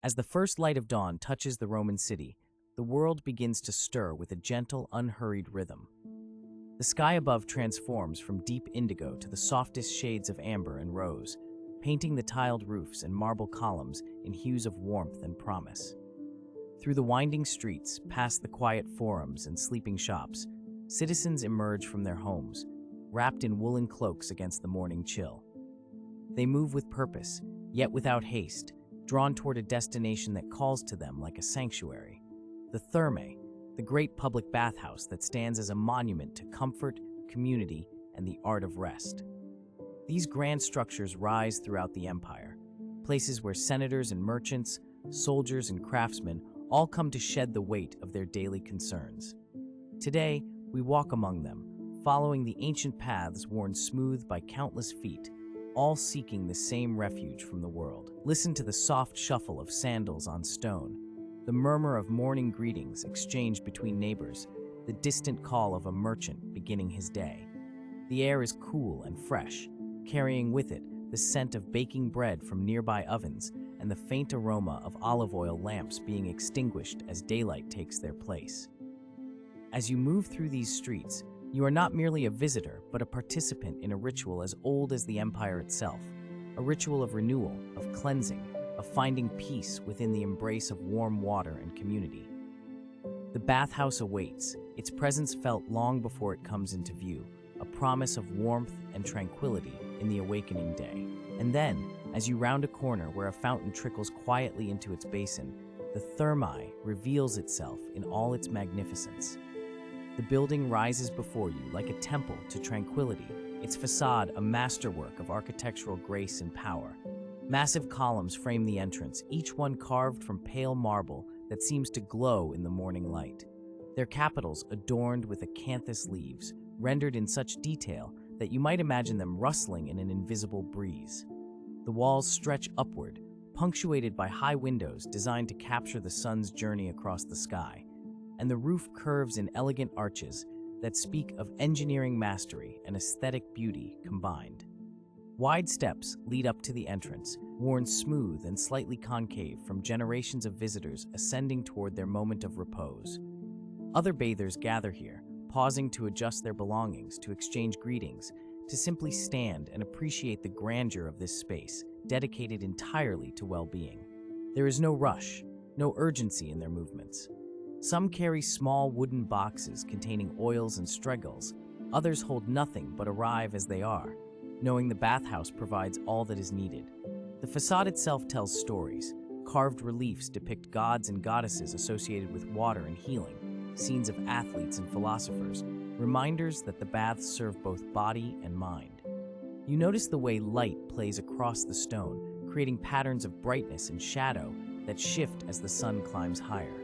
As the first light of dawn touches the Roman city, the world begins to stir with a gentle, unhurried rhythm. The sky above transforms from deep indigo to the softest shades of amber and rose, painting the tiled roofs and marble columns in hues of warmth and promise. Through the winding streets, past the quiet forums and sleeping shops, citizens emerge from their homes, wrapped in woolen cloaks against the morning chill. They move with purpose, yet without haste, drawn toward a destination that calls to them like a sanctuary. The Thermae, the great public bathhouse that stands as a monument to comfort, community, and the art of rest. These grand structures rise throughout the empire, places where senators and merchants, soldiers and craftsmen all come to shed the weight of their daily concerns. Today, we walk among them, following the ancient paths worn smooth by countless feet, all seeking the same refuge from the world. Listen to the soft shuffle of sandals on stone, the murmur of morning greetings exchanged between neighbors, the distant call of a merchant beginning his day. The air is cool and fresh, carrying with it the scent of baking bread from nearby ovens and the faint aroma of olive oil lamps being extinguished as daylight takes their place. As you move through these streets, you are not merely a visitor, but a participant in a ritual as old as the empire itself, a ritual of renewal, of cleansing, of finding peace within the embrace of warm water and community. The bathhouse awaits, its presence felt long before it comes into view, a promise of warmth and tranquility in the awakening day. And then, as you round a corner where a fountain trickles quietly into its basin, the Thermae reveals itself in all its magnificence. The building rises before you like a temple to tranquility, its facade a masterwork of architectural grace and power. Massive columns frame the entrance, each one carved from pale marble that seems to glow in the morning light. Their capitals adorned with acanthus leaves, rendered in such detail that you might imagine them rustling in an invisible breeze. The walls stretch upward, punctuated by high windows designed to capture the sun's journey across the sky, and the roof curves in elegant arches that speak of engineering mastery and aesthetic beauty combined. Wide steps lead up to the entrance, worn smooth and slightly concave from generations of visitors ascending toward their moment of repose. Other bathers gather here, pausing to adjust their belongings, to exchange greetings, to simply stand and appreciate the grandeur of this space, dedicated entirely to well-being. There is no rush, no urgency in their movements. Some carry small wooden boxes containing oils and streggles. Others hold nothing but arrive as they are, knowing the bathhouse provides all that is needed. The facade itself tells stories. Carved reliefs depict gods and goddesses associated with water and healing, scenes of athletes and philosophers, reminders that the baths serve both body and mind. You notice the way light plays across the stone, creating patterns of brightness and shadow that shift as the sun climbs higher.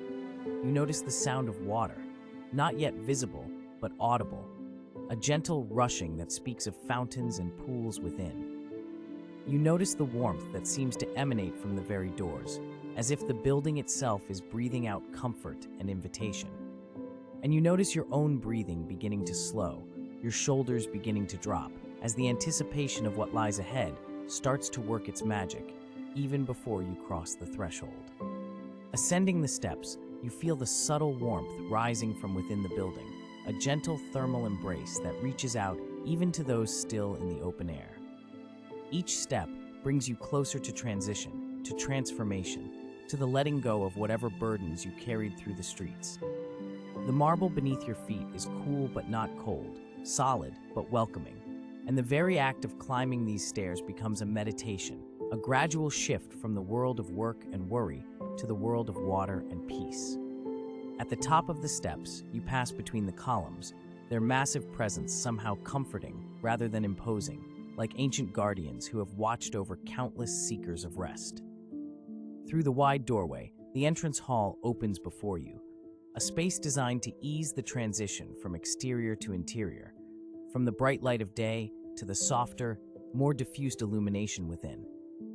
You notice the sound of water, not yet visible, but audible, a gentle rushing that speaks of fountains and pools within. You notice the warmth that seems to emanate from the very doors, as if the building itself is breathing out comfort and invitation. And you notice your own breathing beginning to slow, your shoulders beginning to drop, as the anticipation of what lies ahead starts to work its magic, even before you cross the threshold. Ascending the steps, you feel the subtle warmth rising from within the building, a gentle thermal embrace that reaches out even to those still in the open air. Each step brings you closer to transition, to transformation, to the letting go of whatever burdens you carried through the streets. The marble beneath your feet is cool but not cold, solid but welcoming, and the very act of climbing these stairs becomes a meditation, a gradual shift from the world of work and worry to the world of water and peace. At the top of the steps, you pass between the columns, their massive presence somehow comforting rather than imposing, like ancient guardians who have watched over countless seekers of rest. Through the wide doorway, the entrance hall opens before you, a space designed to ease the transition from exterior to interior, from the bright light of day to the softer, more diffused illumination within.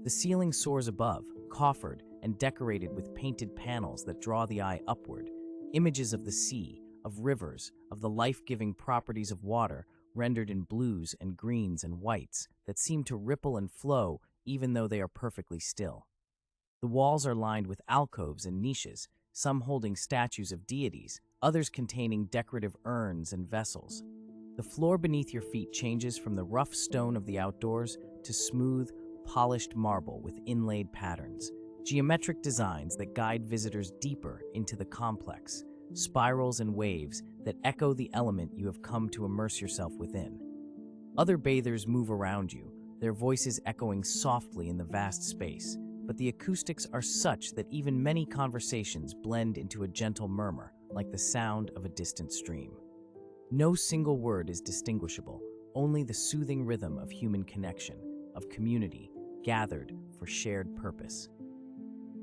The ceiling soars above, coffered and decorated with painted panels that draw the eye upward, images of the sea, of rivers, of the life-giving properties of water rendered in blues and greens and whites that seem to ripple and flow even though they are perfectly still. The walls are lined with alcoves and niches, some holding statues of deities, others containing decorative urns and vessels. The floor beneath your feet changes from the rough stone of the outdoors to smooth, polished marble with inlaid patterns, geometric designs that guide visitors deeper into the complex, spirals and waves that echo the element you have come to immerse yourself within. Other bathers move around you, their voices echoing softly in the vast space, but the acoustics are such that even many conversations blend into a gentle murmur, like the sound of a distant stream. No single word is distinguishable, only the soothing rhythm of human connection, of community, gathered for shared purpose.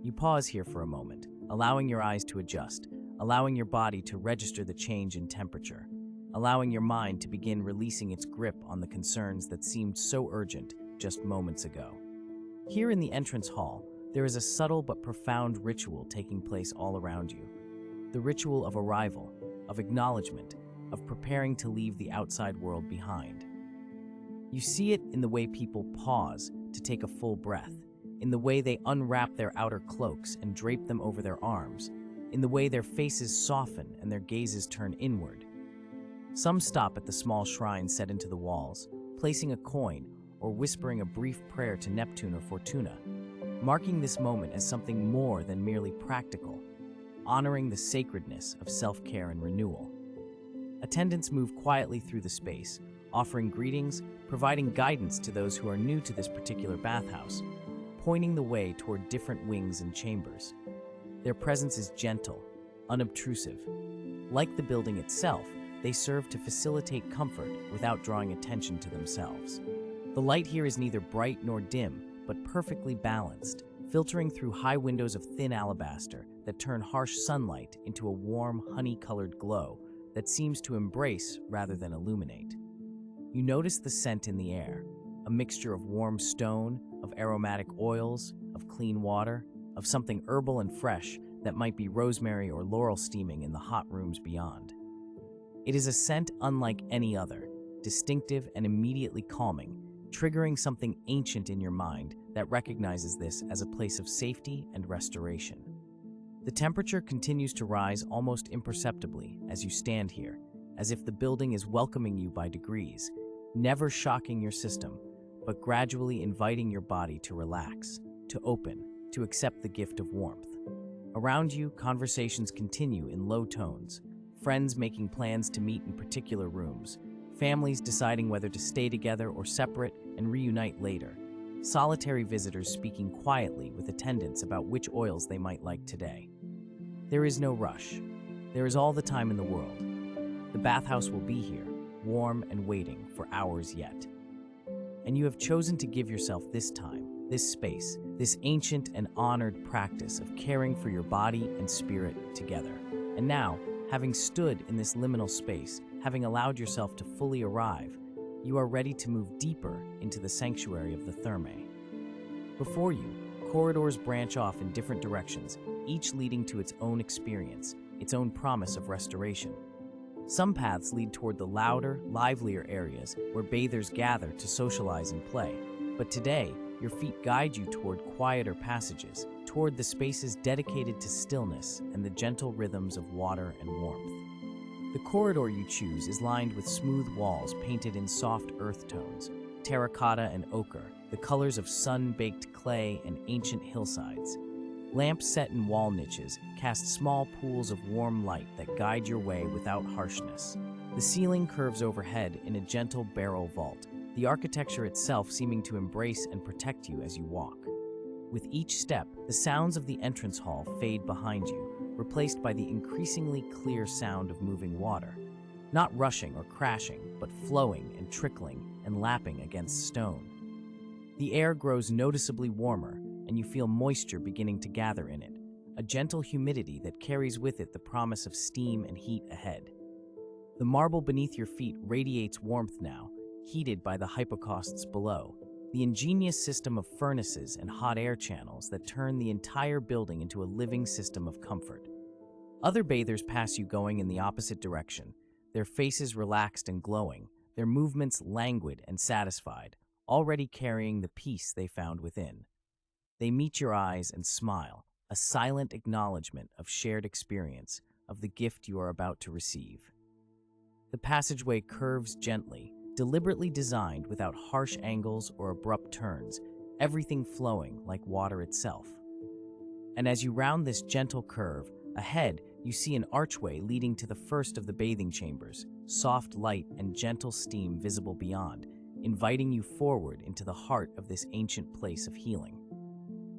You pause here for a moment, allowing your eyes to adjust, allowing your body to register the change in temperature, allowing your mind to begin releasing its grip on the concerns that seemed so urgent just moments ago. Here in the entrance hall, there is a subtle but profound ritual taking place all around you. The ritual of arrival, of acknowledgement, of preparing to leave the outside world behind. You see it in the way people pause to take a full breath, in the way they unwrap their outer cloaks and drape them over their arms, in the way their faces soften and their gazes turn inward. Some stop at the small shrine set into the walls, placing a coin or whispering a brief prayer to Neptune or Fortuna, marking this moment as something more than merely practical, honoring the sacredness of self-care and renewal. Attendants move quietly through the space, offering greetings, providing guidance to those who are new to this particular bathhouse, pointing the way toward different wings and chambers. Their presence is gentle, unobtrusive. Like the building itself, they serve to facilitate comfort without drawing attention to themselves. The light here is neither bright nor dim, but perfectly balanced, filtering through high windows of thin alabaster that turn harsh sunlight into a warm, honey-colored glow that seems to embrace rather than illuminate. You notice the scent in the air, a mixture of warm stone, of aromatic oils, of clean water, of something herbal and fresh that might be rosemary or laurel steaming in the hot rooms beyond. It is a scent unlike any other, distinctive and immediately calming, triggering something ancient in your mind that recognizes this as a place of safety and restoration. The temperature continues to rise almost imperceptibly as you stand here, as if the building is welcoming you by degrees, never shocking your system, but gradually inviting your body to relax, to open, to accept the gift of warmth. Around you, conversations continue in low tones, friends making plans to meet in particular rooms, families deciding whether to stay together or separate and reunite later, solitary visitors speaking quietly with attendants about which oils they might like today. There is no rush. There is all the time in the world. The bathhouse will be here, warm and waiting for hours yet. And you have chosen to give yourself this time, this space, this ancient and honored practice of caring for your body and spirit together. And now, having stood in this liminal space, having allowed yourself to fully arrive, you are ready to move deeper into the sanctuary of the Thermae. Before you, corridors branch off in different directions, each leading to its own experience, its own promise of restoration. Some paths lead toward the louder, livelier areas where bathers gather to socialize and play. But today, your feet guide you toward quieter passages, toward the spaces dedicated to stillness and the gentle rhythms of water and warmth. The corridor you choose is lined with smooth walls painted in soft earth tones, terracotta and ochre, the colors of sun-baked clay and ancient hillsides. Lamps set in wall niches cast small pools of warm light that guide your way without harshness. The ceiling curves overhead in a gentle barrel vault, the architecture itself seeming to embrace and protect you as you walk. With each step, the sounds of the entrance hall fade behind you, replaced by the increasingly clear sound of moving water. Not rushing or crashing, but flowing and trickling and lapping against stone. The air grows noticeably warmer, and you feel moisture beginning to gather in it, a gentle humidity that carries with it the promise of steam and heat ahead. The marble beneath your feet radiates warmth now, heated by the hypocausts below, the ingenious system of furnaces and hot air channels that turn the entire building into a living system of comfort. Other bathers pass you going in the opposite direction, their faces relaxed and glowing, their movements languid and satisfied, already carrying the peace they found within. They meet your eyes and smile, a silent acknowledgement of shared experience, of the gift you are about to receive. The passageway curves gently, deliberately designed without harsh angles or abrupt turns, everything flowing like water itself. And as you round this gentle curve, ahead you see an archway leading to the first of the bathing chambers, soft light and gentle steam visible beyond, inviting you forward into the heart of this ancient place of healing.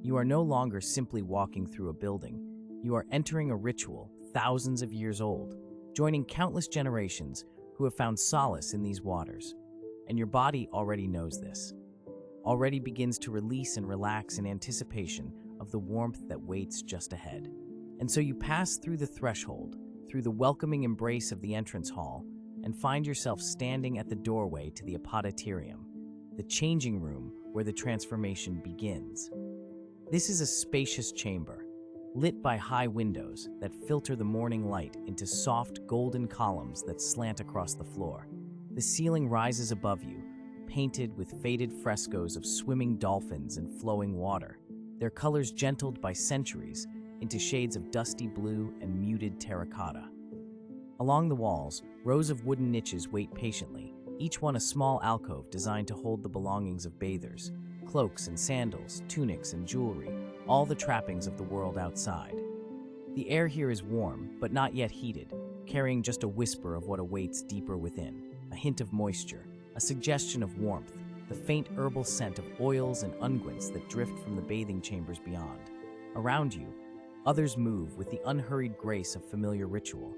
You are no longer simply walking through a building. You are entering a ritual thousands of years old, joining countless generations who have found solace in these waters. And your body already knows this, already begins to release and relax in anticipation of the warmth that waits just ahead. And so you pass through the threshold, through the welcoming embrace of the entrance hall, and find yourself standing at the doorway to the Apoditarium, the changing room where the transformation begins. This is a spacious chamber, lit by high windows that filter the morning light into soft golden columns that slant across the floor. The ceiling rises above you, painted with faded frescoes of swimming dolphins and flowing water, their colors gentled by centuries into shades of dusty blue and muted terracotta. Along the walls, rows of wooden niches wait patiently, each one a small alcove designed to hold the belongings of bathers, cloaks and sandals, tunics and jewelry, all the trappings of the world outside. The air here is warm, but not yet heated, carrying just a whisper of what awaits deeper within, a hint of moisture, a suggestion of warmth, the faint herbal scent of oils and unguents that drift from the bathing chambers beyond. Around you, others move with the unhurried grace of familiar ritual.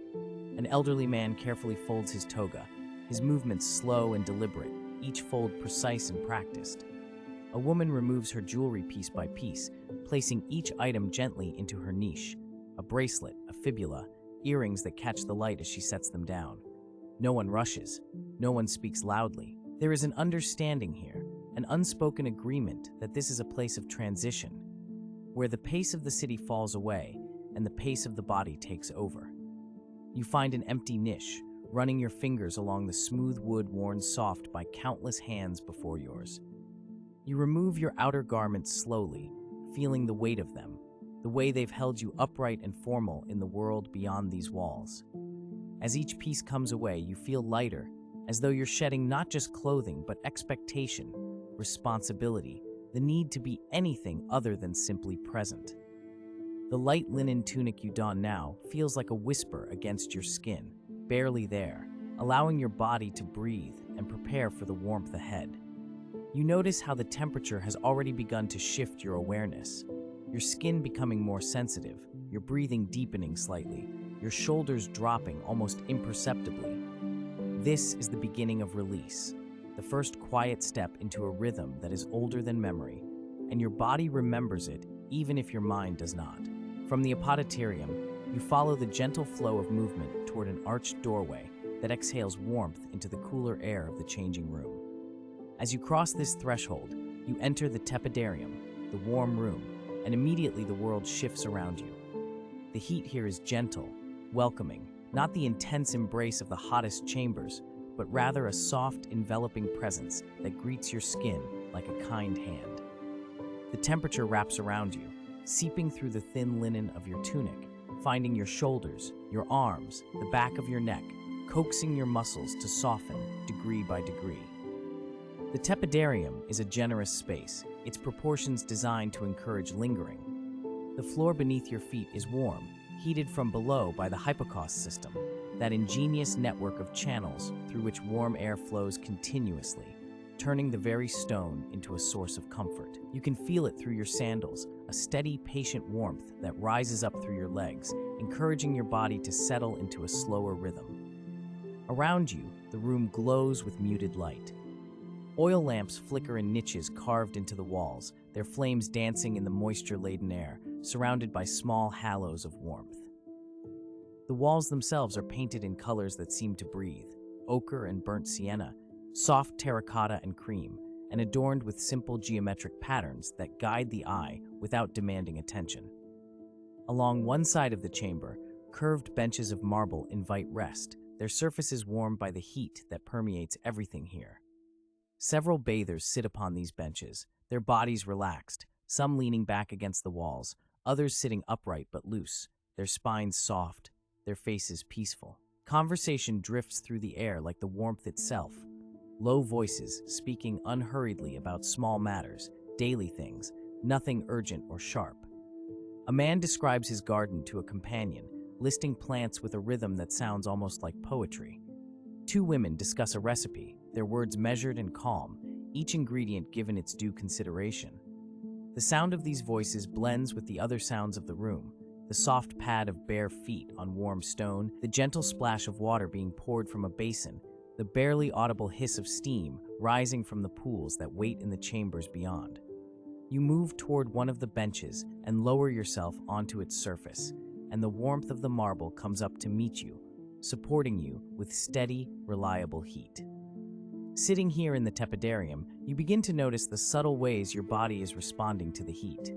An elderly man carefully folds his toga, his movements slow and deliberate, each fold precise and practiced. A woman removes her jewelry piece by piece, placing each item gently into her niche, a bracelet, a fibula, earrings that catch the light as she sets them down. No one rushes, no one speaks loudly. There is an understanding here, an unspoken agreement that this is a place of transition, where the pace of the city falls away and the pace of the body takes over. You find an empty niche, running your fingers along the smooth wood worn soft by countless hands before yours. You remove your outer garments slowly, feeling the weight of them, the way they've held you upright and formal in the world beyond these walls. As each piece comes away, you feel lighter, as though you're shedding not just clothing, but expectation, responsibility, the need to be anything other than simply present. The light linen tunic you don now feels like a whisper against your skin, barely there, allowing your body to breathe and prepare for the warmth ahead. You notice how the temperature has already begun to shift your awareness, your skin becoming more sensitive, your breathing deepening slightly, your shoulders dropping almost imperceptibly. This is the beginning of release, the first quiet step into a rhythm that is older than memory, and your body remembers it even if your mind does not. From the Apoditarium, you follow the gentle flow of movement toward an arched doorway that exhales warmth into the cooler air of the changing room. As you cross this threshold, you enter the tepidarium, the warm room, and immediately the world shifts around you. The heat here is gentle, welcoming, not the intense embrace of the hottest chambers, but rather a soft, enveloping presence that greets your skin like a kind hand. The temperature wraps around you, seeping through the thin linen of your tunic, finding your shoulders, your arms, the back of your neck, coaxing your muscles to soften degree by degree. The tepidarium is a generous space, its proportions designed to encourage lingering. The floor beneath your feet is warm, heated from below by the hypocaust system, that ingenious network of channels through which warm air flows continuously, turning the very stone into a source of comfort. You can feel it through your sandals, a steady, patient warmth that rises up through your legs, encouraging your body to settle into a slower rhythm. Around you, the room glows with muted light. Oil lamps flicker in niches carved into the walls, their flames dancing in the moisture-laden air, surrounded by small halos of warmth. The walls themselves are painted in colors that seem to breathe, ochre and burnt sienna, soft terracotta and cream, and adorned with simple geometric patterns that guide the eye without demanding attention. Along one side of the chamber, curved benches of marble invite rest, their surfaces warmed by the heat that permeates everything here. Several bathers sit upon these benches, their bodies relaxed, some leaning back against the walls, others sitting upright but loose, their spines soft, their faces peaceful. Conversation drifts through the air like the warmth itself. Low voices speaking unhurriedly about small matters, daily things, nothing urgent or sharp. A man describes his garden to a companion, listing plants with a rhythm that sounds almost like poetry. Two women discuss a recipe, their words measured and calm, each ingredient given its due consideration. The sound of these voices blends with the other sounds of the room, the soft pad of bare feet on warm stone, the gentle splash of water being poured from a basin, the barely audible hiss of steam rising from the pools that wait in the chambers beyond. You move toward one of the benches and lower yourself onto its surface, and the warmth of the marble comes up to meet you, supporting you with steady, reliable heat. Sitting here in the tepidarium, you begin to notice the subtle ways your body is responding to the heat.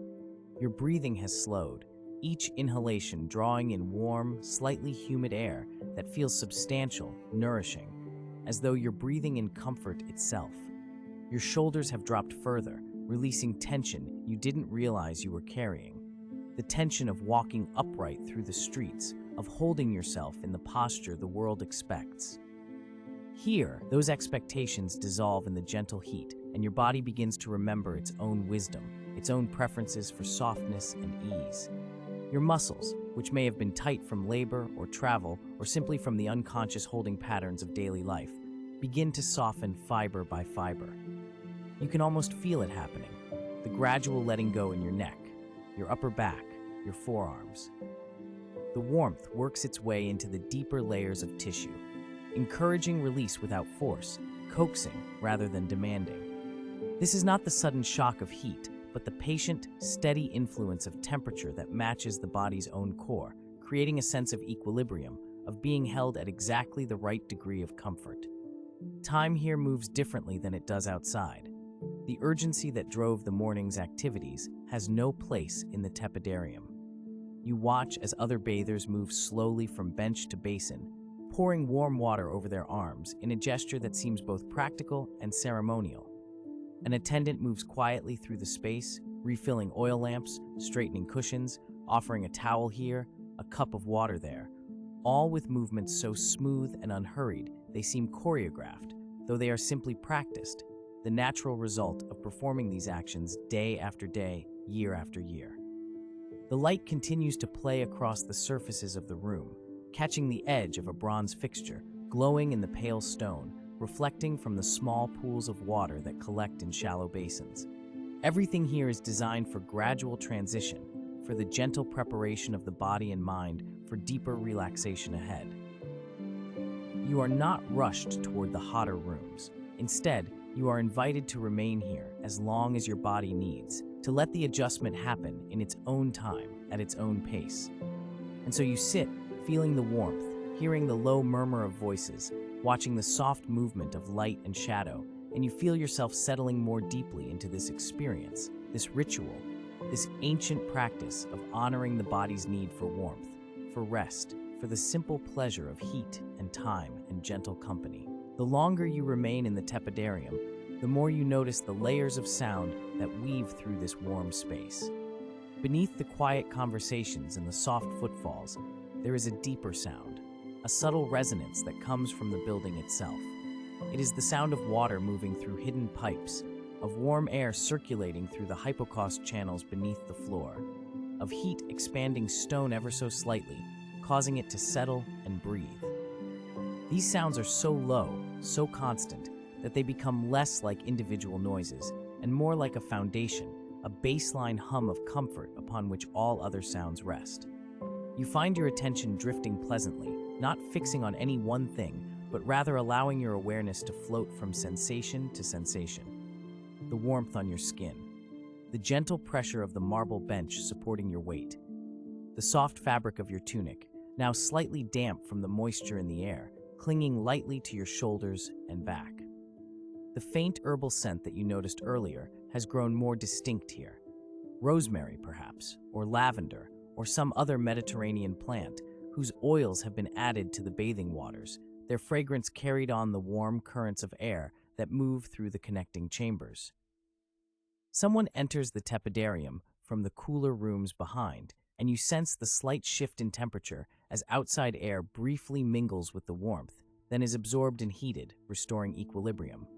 Your breathing has slowed, each inhalation drawing in warm, slightly humid air that feels substantial, nourishing, as though you're breathing in comfort itself. Your shoulders have dropped further, releasing tension you didn't realize you were carrying. The tension of walking upright through the streets, of holding yourself in the posture the world expects. Here, those expectations dissolve in the gentle heat, and your body begins to remember its own wisdom, its own preferences for softness and ease. Your muscles, which may have been tight from labor or travel or simply from the unconscious holding patterns of daily life, begin to soften fiber by fiber. You can almost feel it happening, the gradual letting go in your neck, your upper back, your forearms. The warmth works its way into the deeper layers of tissue, encouraging release without force, coaxing rather than demanding. This is not the sudden shock of heat, but the patient, steady influence of temperature that matches the body's own core, creating a sense of equilibrium, of being held at exactly the right degree of comfort. Time here moves differently than it does outside. The urgency that drove the morning's activities has no place in the tepidarium. You watch as other bathers move slowly from bench to basin, pouring warm water over their arms in a gesture that seems both practical and ceremonial. An attendant moves quietly through the space, refilling oil lamps, straightening cushions, offering a towel here, a cup of water there, all with movements so smooth and unhurried they seem choreographed, though they are simply practiced, the natural result of performing these actions day after day, year after year. The light continues to play across the surfaces of the room, catching the edge of a bronze fixture, glowing in the pale stone, reflecting from the small pools of water that collect in shallow basins. Everything here is designed for gradual transition, for the gentle preparation of the body and mind for deeper relaxation ahead. You are not rushed toward the hotter rooms. Instead, you are invited to remain here as long as your body needs, to let the adjustment happen in its own time, at its own pace. And so you sit, feeling the warmth, hearing the low murmur of voices, watching the soft movement of light and shadow, and you feel yourself settling more deeply into this experience, this ritual, this ancient practice of honoring the body's need for warmth, for rest, for the simple pleasure of heat and time and gentle company. The longer you remain in the tepidarium, the more you notice the layers of sound that weave through this warm space. Beneath the quiet conversations and the soft footfalls, there is a deeper sound, a subtle resonance that comes from the building itself. It is the sound of water moving through hidden pipes, of warm air circulating through the hypocaust channels beneath the floor, of heat expanding stone ever so slightly, causing it to settle and breathe. These sounds are so low, so constant, that they become less like individual noises and more like a foundation, a baseline hum of comfort upon which all other sounds rest. You find your attention drifting pleasantly, not fixing on any one thing, but rather allowing your awareness to float from sensation to sensation. The warmth on your skin, the gentle pressure of the marble bench supporting your weight, the soft fabric of your tunic, now slightly damp from the moisture in the air, clinging lightly to your shoulders and back. The faint herbal scent that you noticed earlier has grown more distinct here. Rosemary, perhaps, or lavender, or some other Mediterranean plant whose oils have been added to the bathing waters, their fragrance carried on the warm currents of air that move through the connecting chambers. Someone enters the tepidarium from the cooler rooms behind, and you sense the slight shift in temperature as outside air briefly mingles with the warmth, then is absorbed and heated, restoring equilibrium.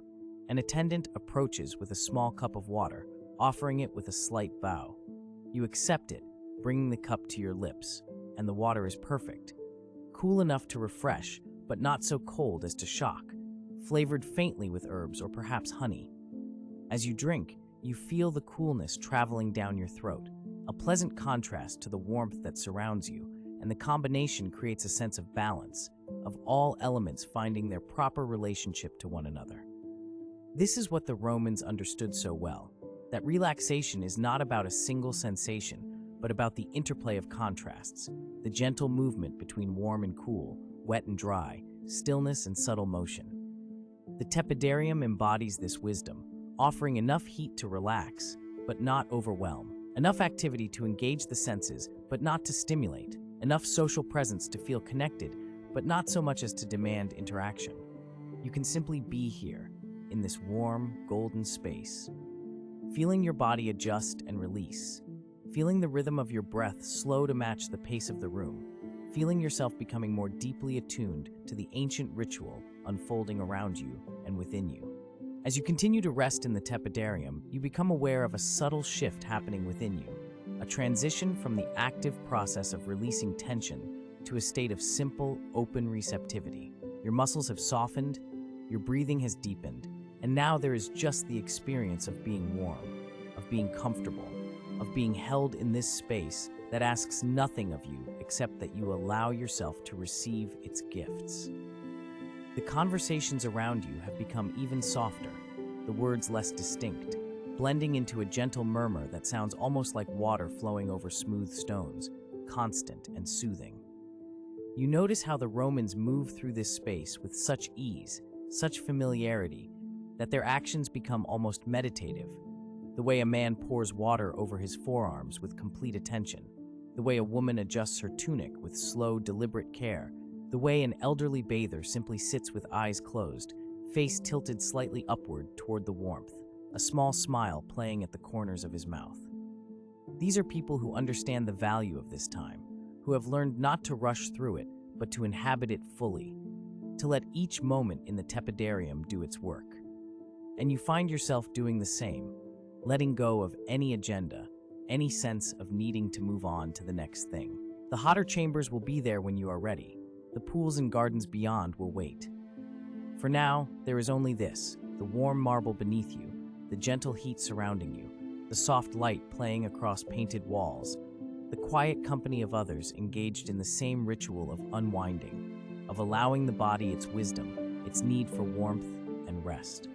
An attendant approaches with a small cup of water, offering it with a slight bow. You accept it, bringing the cup to your lips, and the water is perfect. Cool enough to refresh, but not so cold as to shock, flavored faintly with herbs or perhaps honey. As you drink, you feel the coolness traveling down your throat, a pleasant contrast to the warmth that surrounds you, and the combination creates a sense of balance, of all elements finding their proper relationship to one another. This is what the Romans understood so well, that relaxation is not about a single sensation, but about the interplay of contrasts, the gentle movement between warm and cool, wet and dry, stillness and subtle motion. The tepidarium embodies this wisdom, offering enough heat to relax, but not overwhelm, enough activity to engage the senses, but not to stimulate, enough social presence to feel connected, but not so much as to demand interaction. You can simply be here, in this warm, golden space, feeling your body adjust and release, feeling the rhythm of your breath slow to match the pace of the room, feeling yourself becoming more deeply attuned to the ancient ritual unfolding around you and within you. As you continue to rest in the tepidarium, you become aware of a subtle shift happening within you, a transition from the active process of releasing tension to a state of simple, open receptivity. Your muscles have softened, your breathing has deepened, and now there is just the experience of being warm, of being comfortable, of being held in this space that asks nothing of you except that you allow yourself to receive its gifts. The conversations around you have become even softer, the words less distinct, blending into a gentle murmur that sounds almost like water flowing over smooth stones, constant and soothing. You notice how the Romans moved through this space with such ease, such familiarity, that their actions become almost meditative. The way a man pours water over his forearms with complete attention, the way a woman adjusts her tunic with slow, deliberate care, the way an elderly bather simply sits with eyes closed, face tilted slightly upward toward the warmth, a small smile playing at the corners of his mouth. These are people who understand the value of this time, who have learned not to rush through it, but to inhabit it fully, to let each moment in the tepidarium do its work. And you find yourself doing the same, letting go of any agenda, any sense of needing to move on to the next thing. The hotter chambers will be there when you are ready. The pools and gardens beyond will wait. For now, there is only this, the warm marble beneath you, the gentle heat surrounding you, the soft light playing across painted walls, the quiet company of others engaged in the same ritual of unwinding, of allowing the body its wisdom, its need for warmth and rest.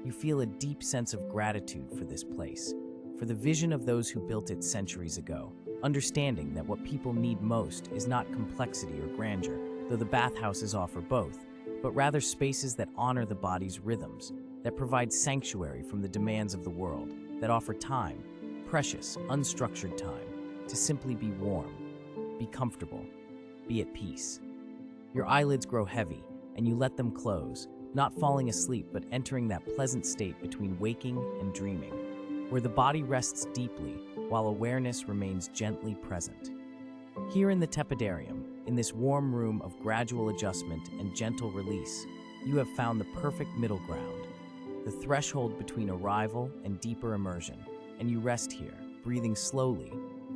You feel a deep sense of gratitude for this place, for the vision of those who built it centuries ago, understanding that what people need most is not complexity or grandeur, though the bathhouses offer both, but rather spaces that honor the body's rhythms, that provide sanctuary from the demands of the world, that offer time, precious, unstructured time, to simply be warm, be comfortable, be at peace. Your eyelids grow heavy, and you let them close, not falling asleep but entering that pleasant state between waking and dreaming, where the body rests deeply while awareness remains gently present. Here in the tepidarium, in this warm room of gradual adjustment and gentle release, you have found the perfect middle ground, the threshold between arrival and deeper immersion, and you rest here, breathing slowly,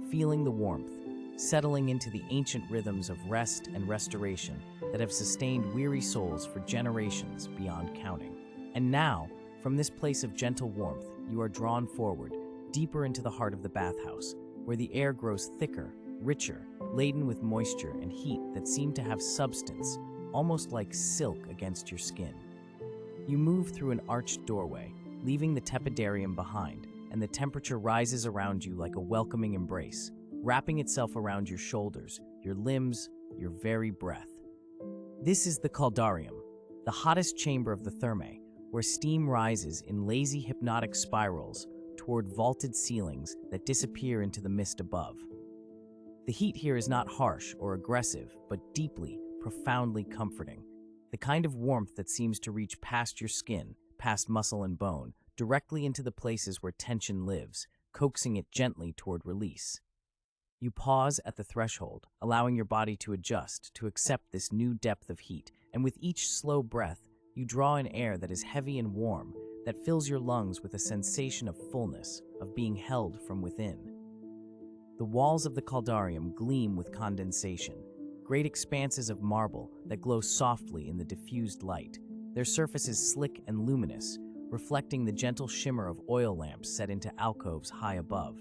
feeling the warmth, settling into the ancient rhythms of rest and restoration that have sustained weary souls for generations beyond counting. And now, from this place of gentle warmth, you are drawn forward, deeper into the heart of the bathhouse, where the air grows thicker, richer, laden with moisture and heat that seem to have substance, almost like silk against your skin. You move through an arched doorway, leaving the tepidarium behind, and the temperature rises around you like a welcoming embrace, wrapping itself around your shoulders, your limbs, your very breath. This is the Caldarium, the hottest chamber of the thermae, where steam rises in lazy hypnotic spirals toward vaulted ceilings that disappear into the mist above. The heat here is not harsh or aggressive, but deeply, profoundly comforting, the kind of warmth that seems to reach past your skin, past muscle and bone, directly into the places where tension lives, coaxing it gently toward release. You pause at the threshold, allowing your body to adjust, to accept this new depth of heat, and with each slow breath, you draw in air that is heavy and warm, that fills your lungs with a sensation of fullness, of being held from within. The walls of the Caldarium gleam with condensation, great expanses of marble that glow softly in the diffused light. Their surface is slick and luminous, reflecting the gentle shimmer of oil lamps set into alcoves high above.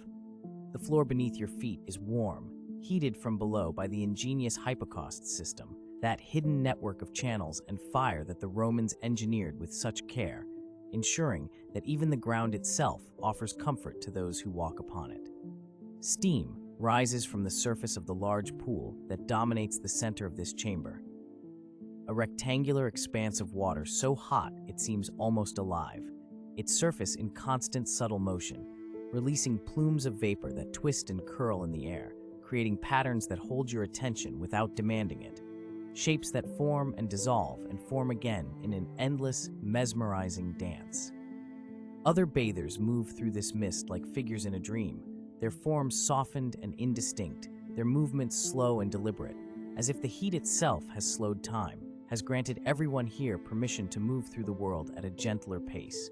The floor beneath your feet is warm, heated from below by the ingenious hypocaust system, that hidden network of channels and fire that the Romans engineered with such care, ensuring that even the ground itself offers comfort to those who walk upon it. Steam rises from the surface of the large pool that dominates the center of this chamber. A rectangular expanse of water so hot it seems almost alive, its surface in constant subtle motion, releasing plumes of vapor that twist and curl in the air, creating patterns that hold your attention without demanding it, shapes that form and dissolve and form again in an endless, mesmerizing dance. Other bathers move through this mist like figures in a dream, their forms softened and indistinct, their movements slow and deliberate, as if the heat itself has slowed time, has granted everyone here permission to move through the world at a gentler pace.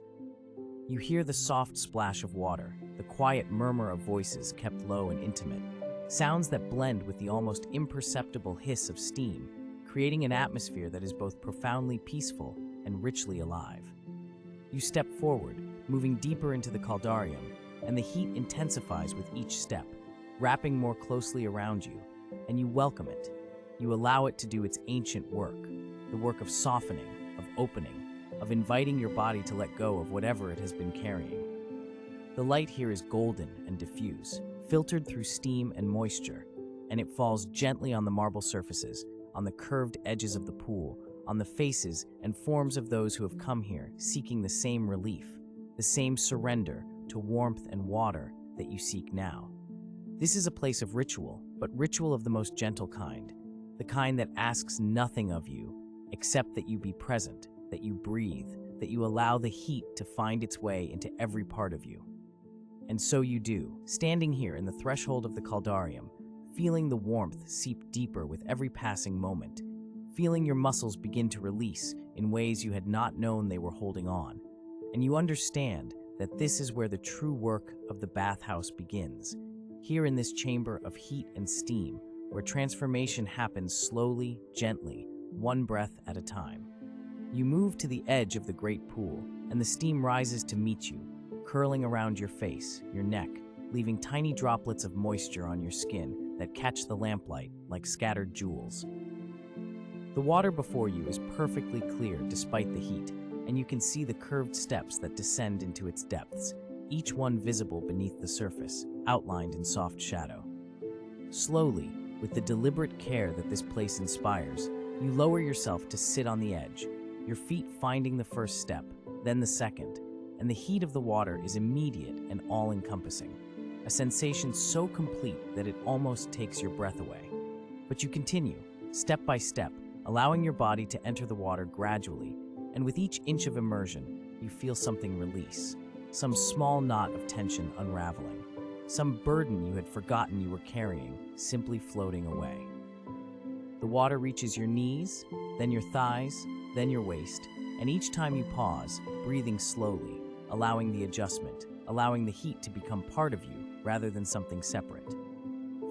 You hear the soft splash of water, the quiet murmur of voices kept low and intimate, sounds that blend with the almost imperceptible hiss of steam, creating an atmosphere that is both profoundly peaceful and richly alive. You step forward, moving deeper into the Caldarium, and the heat intensifies with each step, wrapping more closely around you, and you welcome it. You allow it to do its ancient work, the work of softening, of opening, of inviting your body to let go of whatever it has been carrying. The light here is golden and diffuse, filtered through steam and moisture, and it falls gently on the marble surfaces, on the curved edges of the pool, on the faces and forms of those who have come here seeking the same relief, the same surrender to warmth and water that you seek now. This is a place of ritual, but ritual of the most gentle kind, the kind that asks nothing of you except that you be present, that you breathe, that you allow the heat to find its way into every part of you. And so you do, standing here in the threshold of the Caldarium, feeling the warmth seep deeper with every passing moment, feeling your muscles begin to release in ways you had not known they were holding on, and you understand that this is where the true work of the bathhouse begins, here in this chamber of heat and steam, where transformation happens slowly, gently, one breath at a time. You move to the edge of the great pool, and the steam rises to meet you, curling around your face, your neck, leaving tiny droplets of moisture on your skin that catch the lamplight like scattered jewels. The water before you is perfectly clear despite the heat, and you can see the curved steps that descend into its depths, each one visible beneath the surface, outlined in soft shadow. Slowly, with the deliberate care that this place inspires, you lower yourself to sit on the edge, your feet finding the first step, then the second, and the heat of the water is immediate and all-encompassing, a sensation so complete that it almost takes your breath away. But you continue, step by step, allowing your body to enter the water gradually, and with each inch of immersion, you feel something release, some small knot of tension unraveling, some burden you had forgotten you were carrying simply floating away. The water reaches your knees, then your thighs, then your waist, and each time you pause, breathing slowly, allowing the adjustment, allowing the heat to become part of you rather than something separate.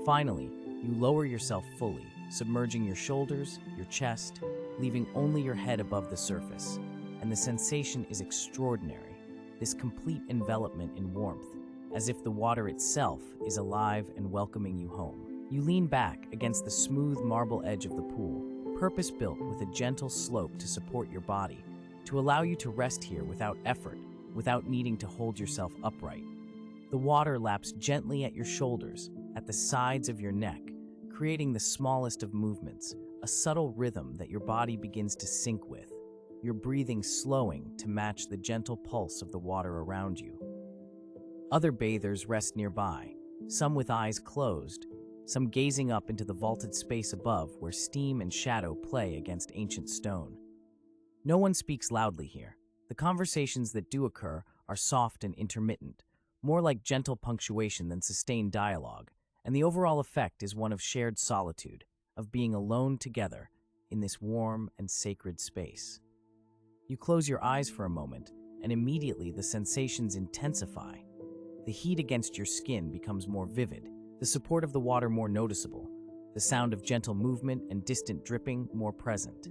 Finally, you lower yourself fully, submerging your shoulders, your chest, leaving only your head above the surface, and the sensation is extraordinary, this complete envelopment in warmth, as if the water itself is alive and welcoming you home. You lean back against the smooth marble edge of the pool, purpose-built with a gentle slope to support your body, to allow you to rest here without effort, without needing to hold yourself upright. The water laps gently at your shoulders, at the sides of your neck, creating the smallest of movements, a subtle rhythm that your body begins to sync with, your breathing slowing to match the gentle pulse of the water around you. Other bathers rest nearby, some with eyes closed, some gazing up into the vaulted space above where steam and shadow play against ancient stone. No one speaks loudly here. The conversations that do occur are soft and intermittent, more like gentle punctuation than sustained dialogue, and the overall effect is one of shared solitude, of being alone together in this warm and sacred space. You close your eyes for a moment, and immediately the sensations intensify. The heat against your skin becomes more vivid, the support of the water more noticeable, the sound of gentle movement and distant dripping more present.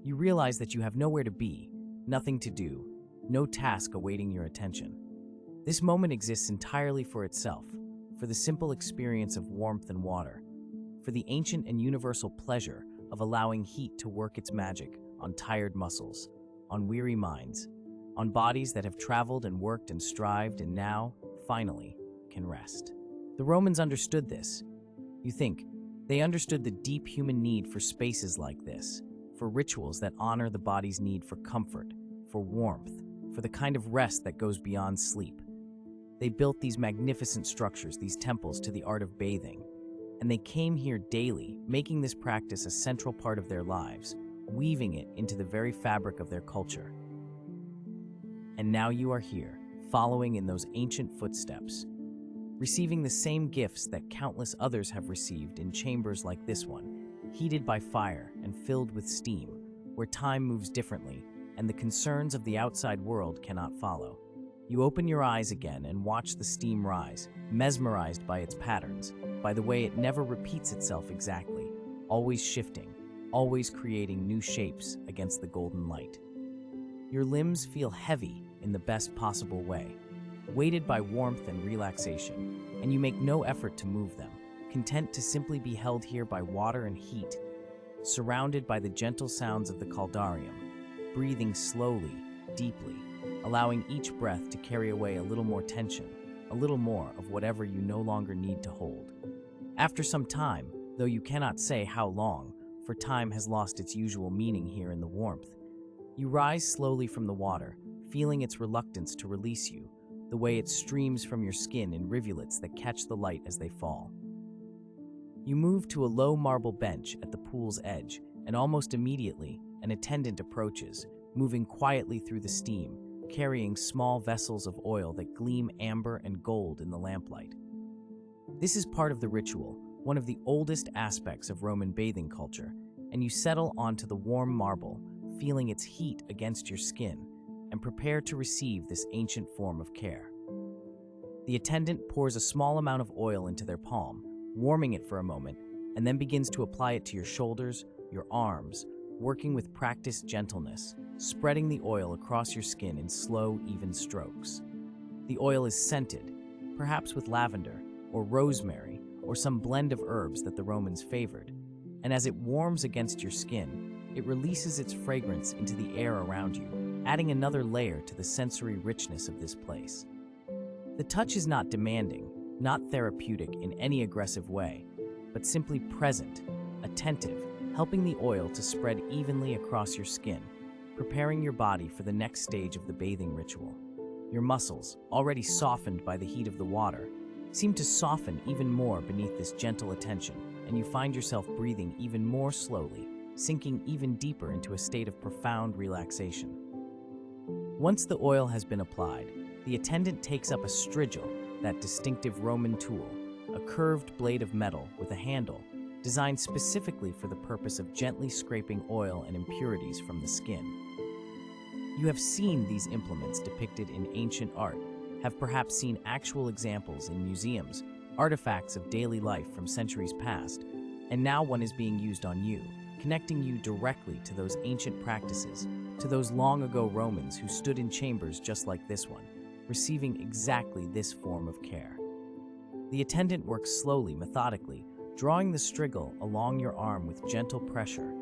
You realize that you have nowhere to be, nothing to do, no task awaiting your attention. This moment exists entirely for itself, for the simple experience of warmth and water, for the ancient and universal pleasure of allowing heat to work its magic on tired muscles, on weary minds, on bodies that have traveled and worked and strived and now, finally, can rest. The Romans understood this. You think, they understood the deep human need for spaces like this, for rituals that honor the body's need for comfort, for warmth, for the kind of rest that goes beyond sleep. They built these magnificent structures, these temples to the art of bathing, and they came here daily, making this practice a central part of their lives, weaving it into the very fabric of their culture. And now you are here, following in those ancient footsteps, receiving the same gifts that countless others have received in chambers like this one, heated by fire and filled with steam, where time moves differently and the concerns of the outside world cannot follow. You open your eyes again and watch the steam rise, mesmerized by its patterns, by the way it never repeats itself exactly, always shifting, always creating new shapes against the golden light. Your limbs feel heavy in the best possible way, weighted by warmth and relaxation, and you make no effort to move them, content to simply be held here by water and heat, surrounded by the gentle sounds of the Caldarium, breathing slowly, deeply, allowing each breath to carry away a little more tension, a little more of whatever you no longer need to hold. After some time, though you cannot say how long, for time has lost its usual meaning here in the warmth, you rise slowly from the water, feeling its reluctance to release you, the way it streams from your skin in rivulets that catch the light as they fall. You move to a low marble bench at the pool's edge, and almost immediately, an attendant approaches, moving quietly through the steam, carrying small vessels of oil that gleam amber and gold in the lamplight. This is part of the ritual, one of the oldest aspects of Roman bathing culture, and you settle onto the warm marble, feeling its heat against your skin, and prepare to receive this ancient form of care. The attendant pours a small amount of oil into their palm, warming it for a moment, and then begins to apply it to your shoulders, your arms, working with practiced gentleness, spreading the oil across your skin in slow, even strokes. The oil is scented, perhaps with lavender, or rosemary, or some blend of herbs that the Romans favored, and as it warms against your skin, it releases its fragrance into the air around you, adding another layer to the sensory richness of this place. The touch is not demanding, not therapeutic in any aggressive way, but simply present, attentive, helping the oil to spread evenly across your skin, preparing your body for the next stage of the bathing ritual. Your muscles, already softened by the heat of the water, seem to soften even more beneath this gentle attention, and you find yourself breathing even more slowly, sinking even deeper into a state of profound relaxation. Once the oil has been applied, the attendant takes up a strigil, that distinctive Roman tool, a curved blade of metal with a handle, designed specifically for the purpose of gently scraping oil and impurities from the skin. You have seen these implements depicted in ancient art, have perhaps seen actual examples in museums, artifacts of daily life from centuries past, and now one is being used on you, connecting you directly to those ancient practices, to those long ago Romans who stood in chambers just like this one, receiving exactly this form of care. The attendant works slowly, methodically, drawing the strigil along your arm with gentle pressure,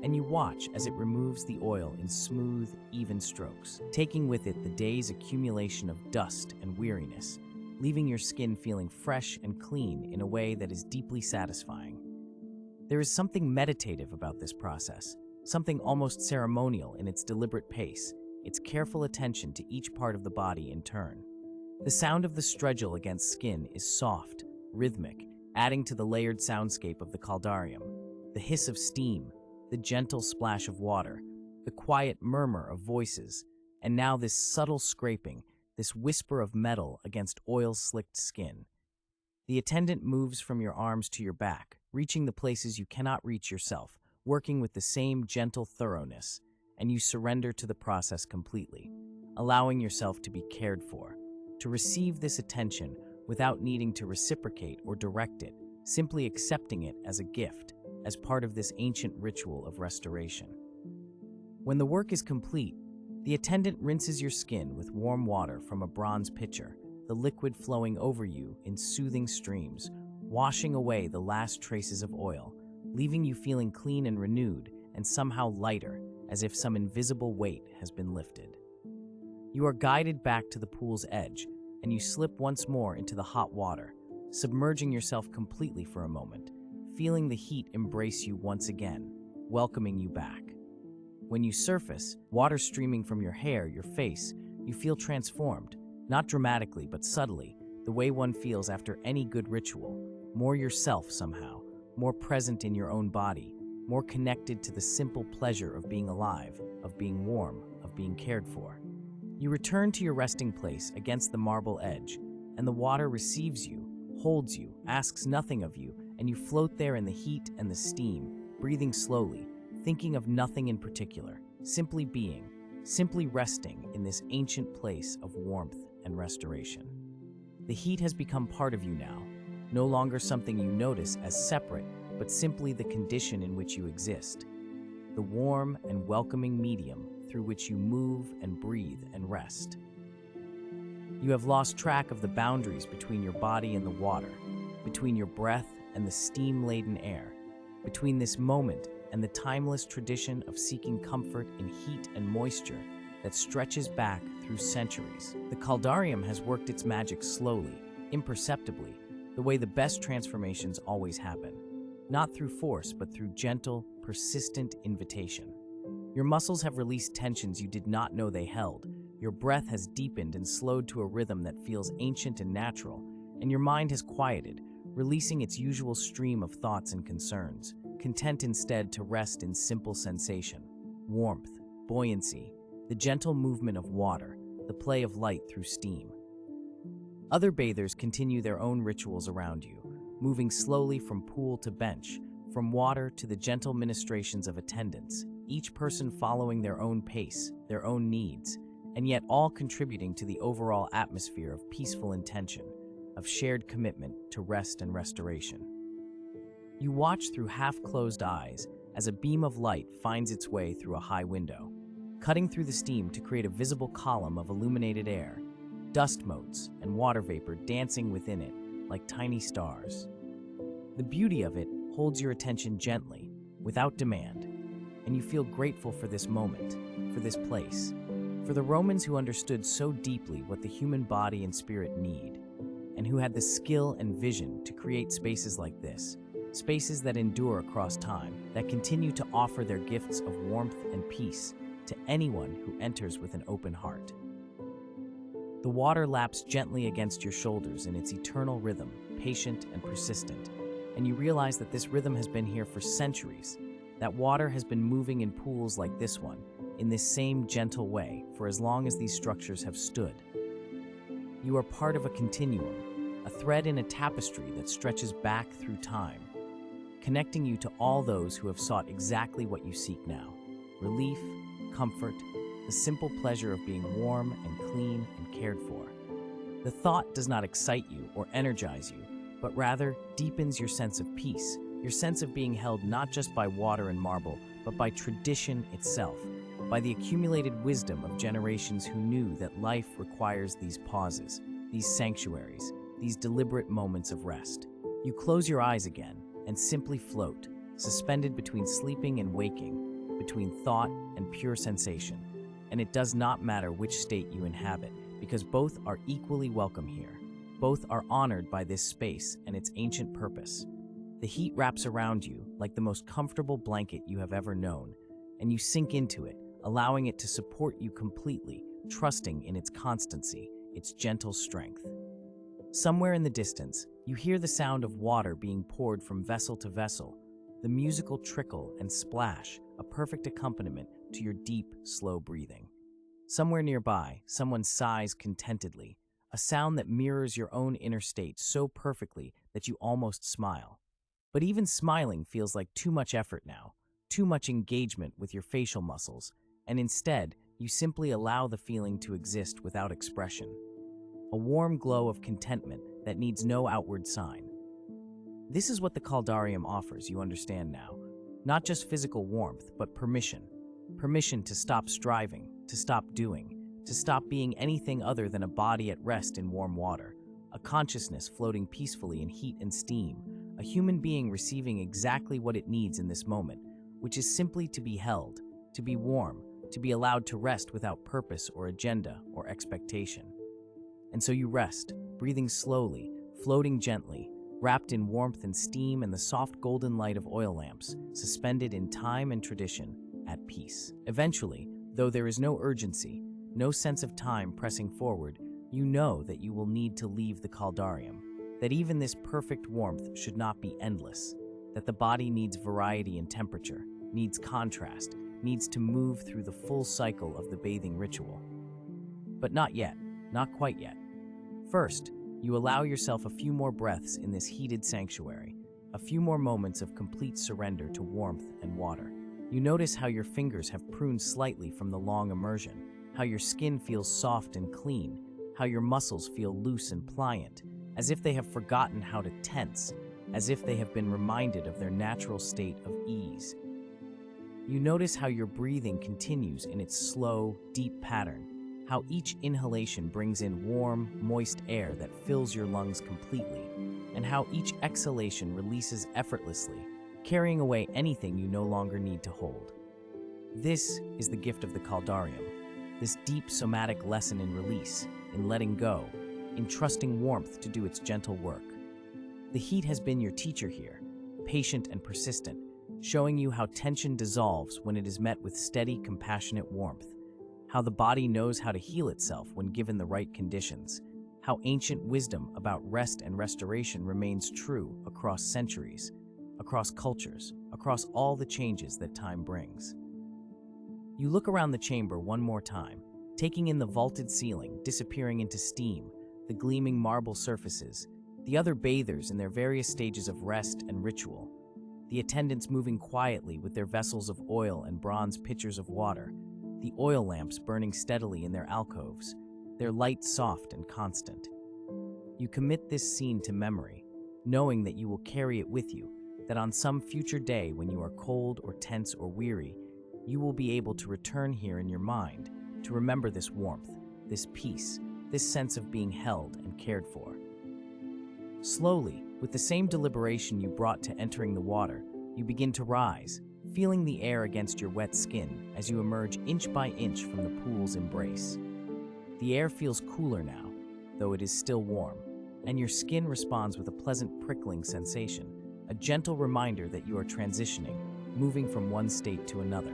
and you watch as it removes the oil in smooth, even strokes, taking with it the day's accumulation of dust and weariness, leaving your skin feeling fresh and clean in a way that is deeply satisfying. There is something meditative about this process, something almost ceremonial in its deliberate pace, its careful attention to each part of the body in turn. The sound of the strigil against skin is soft, rhythmic, adding to the layered soundscape of the Caldarium. The hiss of steam, the gentle splash of water, the quiet murmur of voices, and now this subtle scraping, this whisper of metal against oil-slicked skin. The attendant moves from your arms to your back, reaching the places you cannot reach yourself, working with the same gentle thoroughness, and you surrender to the process completely, allowing yourself to be cared for, to receive this attention without needing to reciprocate or direct it, simply accepting it as a gift, as part of this ancient ritual of restoration. When the work is complete, the attendant rinses your skin with warm water from a bronze pitcher, the liquid flowing over you in soothing streams, washing away the last traces of oil, leaving you feeling clean and renewed and somehow lighter, as if some invisible weight has been lifted. You are guided back to the pool's edge, and you slip once more into the hot water, submerging yourself completely for a moment, feeling the heat embrace you once again, welcoming you back. When you surface, water streaming from your hair, your face, you feel transformed, not dramatically but subtly, the way one feels after any good ritual, more yourself somehow, more present in your own body, more connected to the simple pleasure of being alive, of being warm, of being cared for. You return to your resting place against the marble edge, and the water receives you, holds you, asks nothing of you, and you float there in the heat and the steam, breathing slowly, thinking of nothing in particular, simply being, simply resting in this ancient place of warmth and restoration. The heat has become part of you now, no longer something you notice as separate, but simply the condition in which you exist, the warm and welcoming medium through which you move and breathe and rest. You have lost track of the boundaries between your body and the water, between your breath and the steam-laden air, between this moment and the timeless tradition of seeking comfort in heat and moisture that stretches back through centuries. The Caldarium has worked its magic slowly, imperceptibly, the way the best transformations always happen, not through force but through gentle, persistent invitation. Your muscles have released tensions you did not know they held, your breath has deepened and slowed to a rhythm that feels ancient and natural, and your mind has quieted, releasing its usual stream of thoughts and concerns, content instead to rest in simple sensation, warmth, buoyancy, the gentle movement of water, the play of light through steam. Other bathers continue their own rituals around you, moving slowly from pool to bench, from water to the gentle ministrations of attendants, each person following their own pace, their own needs, and yet all contributing to the overall atmosphere of peaceful intention, of shared commitment to rest and restoration. You watch through half-closed eyes as a beam of light finds its way through a high window, cutting through the steam to create a visible column of illuminated air, dust motes and water vapor dancing within it like tiny stars. The beauty of it holds your attention gently, without demand, and you feel grateful for this moment, for this place, for the Romans who understood so deeply what the human body and spirit need, and who had the skill and vision to create spaces like this, spaces that endure across time, that continue to offer their gifts of warmth and peace to anyone who enters with an open heart. The water laps gently against your shoulders in its eternal rhythm, patient and persistent, and you realize that this rhythm has been here for centuries, that water has been moving in pools like this one, in this same gentle way, for as long as these structures have stood. You are part of a continuum, a thread in a tapestry that stretches back through time, connecting you to all those who have sought exactly what you seek now: relief, comfort, the simple pleasure of being warm and clean and cared for. The thought does not excite you or energize you, but rather deepens your sense of peace, your sense of being held not just by water and marble, but by tradition itself, by the accumulated wisdom of generations who knew that life requires these pauses, these sanctuaries, these deliberate moments of rest. You close your eyes again and simply float, suspended between sleeping and waking, between thought and pure sensation. And it does not matter which state you inhabit, because both are equally welcome here. Both are honored by this space and its ancient purpose. The heat wraps around you like the most comfortable blanket you have ever known, and you sink into it, allowing it to support you completely, trusting in its constancy, its gentle strength. Somewhere in the distance, you hear the sound of water being poured from vessel to vessel, the musical trickle and splash, a perfect accompaniment to your deep, slow breathing. Somewhere nearby, someone sighs contentedly, a sound that mirrors your own inner state so perfectly that you almost smile. But even smiling feels like too much effort now, too much engagement with your facial muscles, and instead, you simply allow the feeling to exist without expression. A warm glow of contentment that needs no outward sign. This is what the Caldarium offers, you understand now. Not just physical warmth, but permission. Permission to stop striving, to stop doing, to stop being anything other than a body at rest in warm water, a consciousness floating peacefully in heat and steam, a human being receiving exactly what it needs in this moment, which is simply to be held, to be warm, to be allowed to rest without purpose or agenda or expectation. And so you rest, breathing slowly, floating gently, wrapped in warmth and steam and the soft golden light of oil lamps, suspended in time and tradition, at peace. Eventually, though there is no urgency, no sense of time pressing forward, you know that you will need to leave the Caldarium, that even this perfect warmth should not be endless, that the body needs variety in temperature, needs contrast, needs to move through the full cycle of the bathing ritual. But not yet, not quite yet. First, you allow yourself a few more breaths in this heated sanctuary, a few more moments of complete surrender to warmth and water. You notice how your fingers have pruned slightly from the long immersion, how your skin feels soft and clean, how your muscles feel loose and pliant, as if they have forgotten how to tense, as if they have been reminded of their natural state of ease. You notice how your breathing continues in its slow, deep pattern, how each inhalation brings in warm, moist air that fills your lungs completely, and how each exhalation releases effortlessly, carrying away anything you no longer need to hold. This is the gift of the Caldarium, this deep somatic lesson in release, in letting go, in trusting warmth to do its gentle work. The heat has been your teacher here, patient and persistent, showing you how tension dissolves when it is met with steady, compassionate warmth, how the body knows how to heal itself when given the right conditions, how ancient wisdom about rest and restoration remains true across centuries, across cultures, across all the changes that time brings. You look around the chamber one more time, taking in the vaulted ceiling, disappearing into steam, the gleaming marble surfaces, the other bathers in their various stages of rest and ritual, the attendants moving quietly with their vessels of oil and bronze pitchers of water, the oil lamps burning steadily in their alcoves, their light soft and constant. You commit this scene to memory, knowing that you will carry it with you, that on some future day when you are cold or tense or weary, you will be able to return here in your mind, to remember this warmth, this peace, this sense of being held and cared for. Slowly, with the same deliberation you brought to entering the water, you begin to rise, feeling the air against your wet skin as you emerge inch by inch from the pool's embrace. The air feels cooler now, though it is still warm, and your skin responds with a pleasant prickling sensation, a gentle reminder that you are transitioning, moving from one state to another.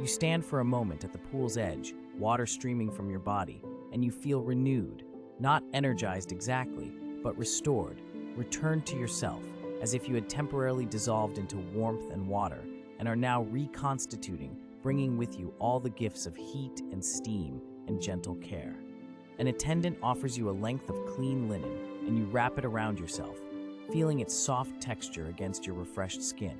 You stand for a moment at the pool's edge, water streaming from your body, and you feel renewed, not energized exactly, but restored, returned to yourself, as if you had temporarily dissolved into warmth and water, and are now reconstituting, bringing with you all the gifts of heat and steam and gentle care. An attendant offers you a length of clean linen, and you wrap it around yourself, feeling its soft texture against your refreshed skin.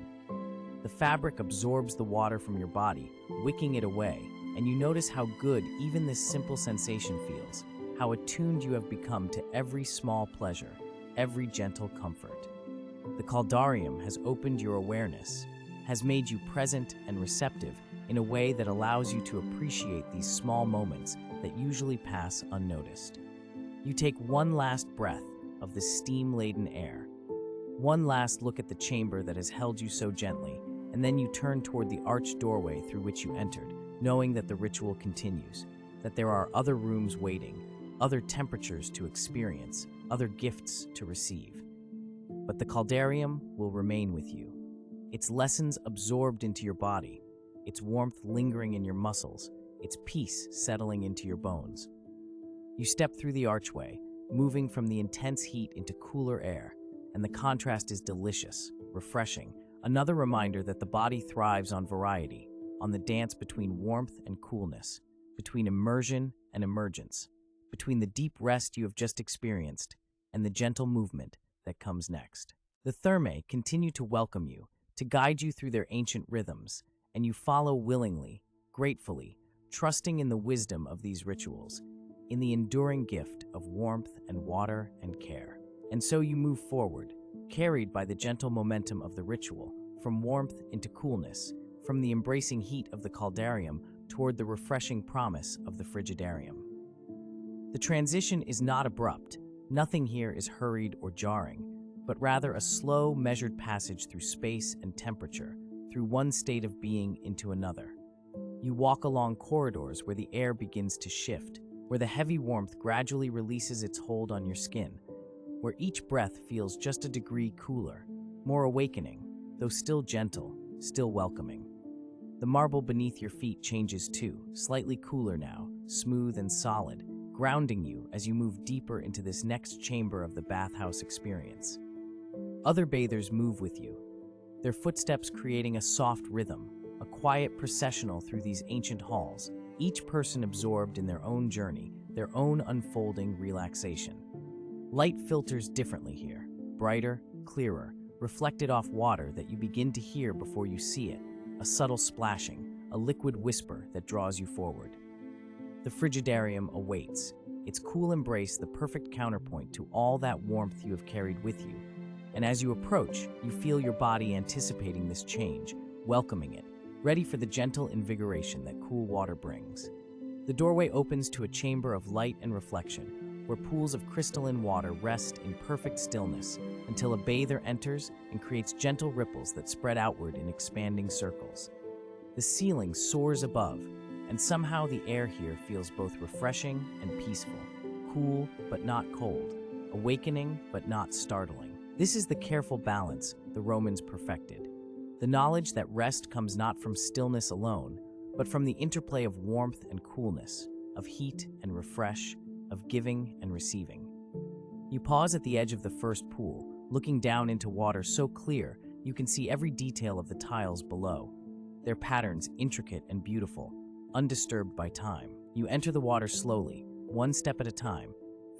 The fabric absorbs the water from your body, wicking it away, and you notice how good even this simple sensation feels, how attuned you have become to every small pleasure, every gentle comfort. The Caldarium has opened your awareness, has made you present and receptive in a way that allows you to appreciate these small moments that usually pass unnoticed. You take one last breath of the steam-laden air, one last look at the chamber that has held you so gently, and then you turn toward the arched doorway through which you entered, knowing that the ritual continues, that there are other rooms waiting, other temperatures to experience, other gifts to receive. But the Caldarium will remain with you, its lessons absorbed into your body, its warmth lingering in your muscles, its peace settling into your bones. You step through the archway, moving from the intense heat into cooler air, and the contrast is delicious, refreshing, another reminder that the body thrives on variety, on the dance between warmth and coolness, between immersion and emergence, between the deep rest you have just experienced and the gentle movement that comes next. The thermae continue to welcome you, to guide you through their ancient rhythms, and you follow willingly, gratefully, trusting in the wisdom of these rituals, in the enduring gift of warmth and water and care. And so you move forward, carried by the gentle momentum of the ritual, from warmth into coolness, from the embracing heat of the Caldarium toward the refreshing promise of the Frigidarium. The transition is not abrupt. Nothing here is hurried or jarring, but rather a slow, measured passage through space and temperature, through one state of being into another. You walk along corridors where the air begins to shift, where the heavy warmth gradually releases its hold on your skin, where each breath feels just a degree cooler, more awakening, though still gentle, still welcoming. The marble beneath your feet changes too, slightly cooler now, smooth and solid, grounding you as you move deeper into this next chamber of the bathhouse experience. Other bathers move with you, their footsteps creating a soft rhythm, a quiet processional through these ancient halls, each person absorbed in their own journey, their own unfolding relaxation. Light filters differently here, brighter, clearer, reflected off water that you begin to hear before you see it, a subtle splashing, a liquid whisper that draws you forward. The Frigidarium awaits, its cool embrace the perfect counterpoint to all that warmth you have carried with you. And as you approach, you feel your body anticipating this change, welcoming it, ready for the gentle invigoration that cool water brings. The doorway opens to a chamber of light and reflection, where pools of crystalline water rest in perfect stillness until a bather enters and creates gentle ripples that spread outward in expanding circles. The ceiling soars above, and somehow the air here feels both refreshing and peaceful, cool but not cold, awakening but not startling. This is the careful balance the Romans perfected. The knowledge that rest comes not from stillness alone, but from the interplay of warmth and coolness, of heat and refresh, of giving and receiving. You pause at the edge of the first pool, looking down into water so clear you can see every detail of the tiles below, their patterns intricate and beautiful, undisturbed by time. You enter the water slowly, one step at a time,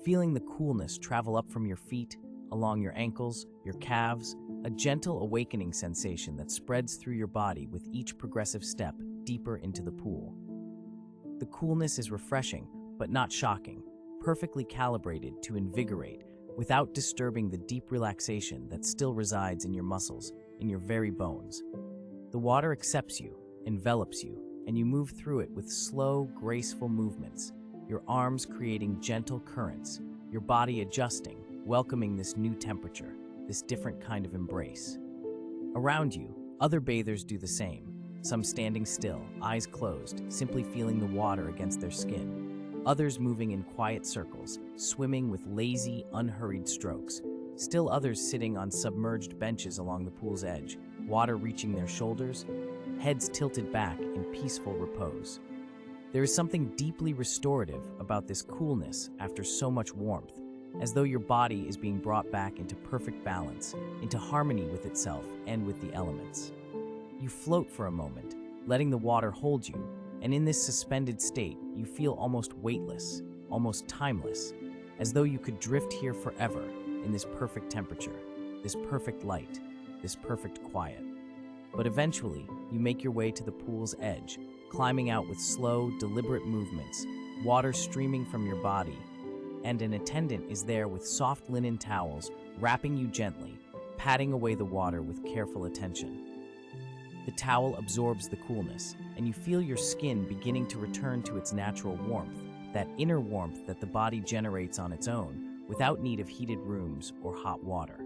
feeling the coolness travel up from your feet, along your ankles, your calves, a gentle awakening sensation that spreads through your body with each progressive step deeper into the pool. The coolness is refreshing, but not shocking, perfectly calibrated to invigorate without disturbing the deep relaxation that still resides in your muscles, in your very bones. The water accepts you, envelops you, and you move through it with slow, graceful movements, your arms creating gentle currents, your body adjusting, welcoming this new temperature, this different kind of embrace. Around you, other bathers do the same, some standing still, eyes closed, simply feeling the water against their skin. Others moving in quiet circles, swimming with lazy, unhurried strokes. Still others sitting on submerged benches along the pool's edge, water reaching their shoulders, heads tilted back in peaceful repose. There is something deeply restorative about this coolness after so much warmth, as though your body is being brought back into perfect balance, into harmony with itself and with the elements. You float for a moment, letting the water hold you, and in this suspended state, you feel almost weightless, almost timeless, as though you could drift here forever in this perfect temperature, this perfect light, this perfect quiet. But eventually, you make your way to the pool's edge, climbing out with slow, deliberate movements, water streaming from your body, and an attendant is there with soft linen towels, wrapping you gently, patting away the water with careful attention. The towel absorbs the coolness, and you feel your skin beginning to return to its natural warmth, that inner warmth that the body generates on its own, without need of heated rooms or hot water.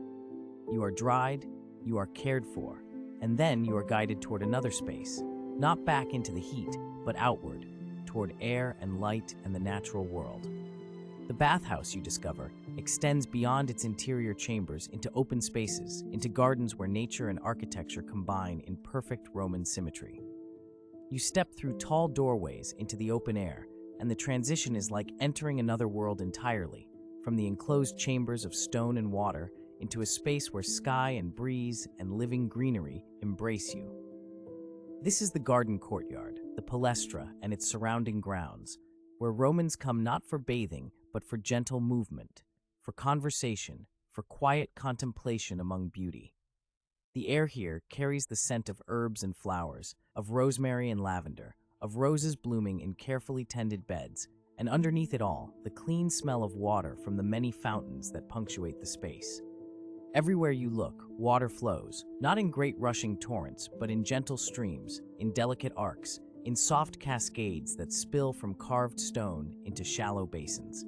You are dried, you are cared for, and then you are guided toward another space, not back into the heat, but outward, toward air and light and the natural world. The bathhouse, you discover, extends beyond its interior chambers into open spaces, into gardens where nature and architecture combine in perfect Roman symmetry. You step through tall doorways into the open air, and the transition is like entering another world entirely, from the enclosed chambers of stone and water into a space where sky and breeze and living greenery embrace you. This is the garden courtyard, the palestra and its surrounding grounds, where Romans come not for bathing, but for gentle movement, for conversation, for quiet contemplation among beauty. The air here carries the scent of herbs and flowers, of rosemary and lavender, of roses blooming in carefully tended beds, and underneath it all, the clean smell of water from the many fountains that punctuate the space. Everywhere you look, water flows, not in great rushing torrents, but in gentle streams, in delicate arcs, in soft cascades that spill from carved stone into shallow basins.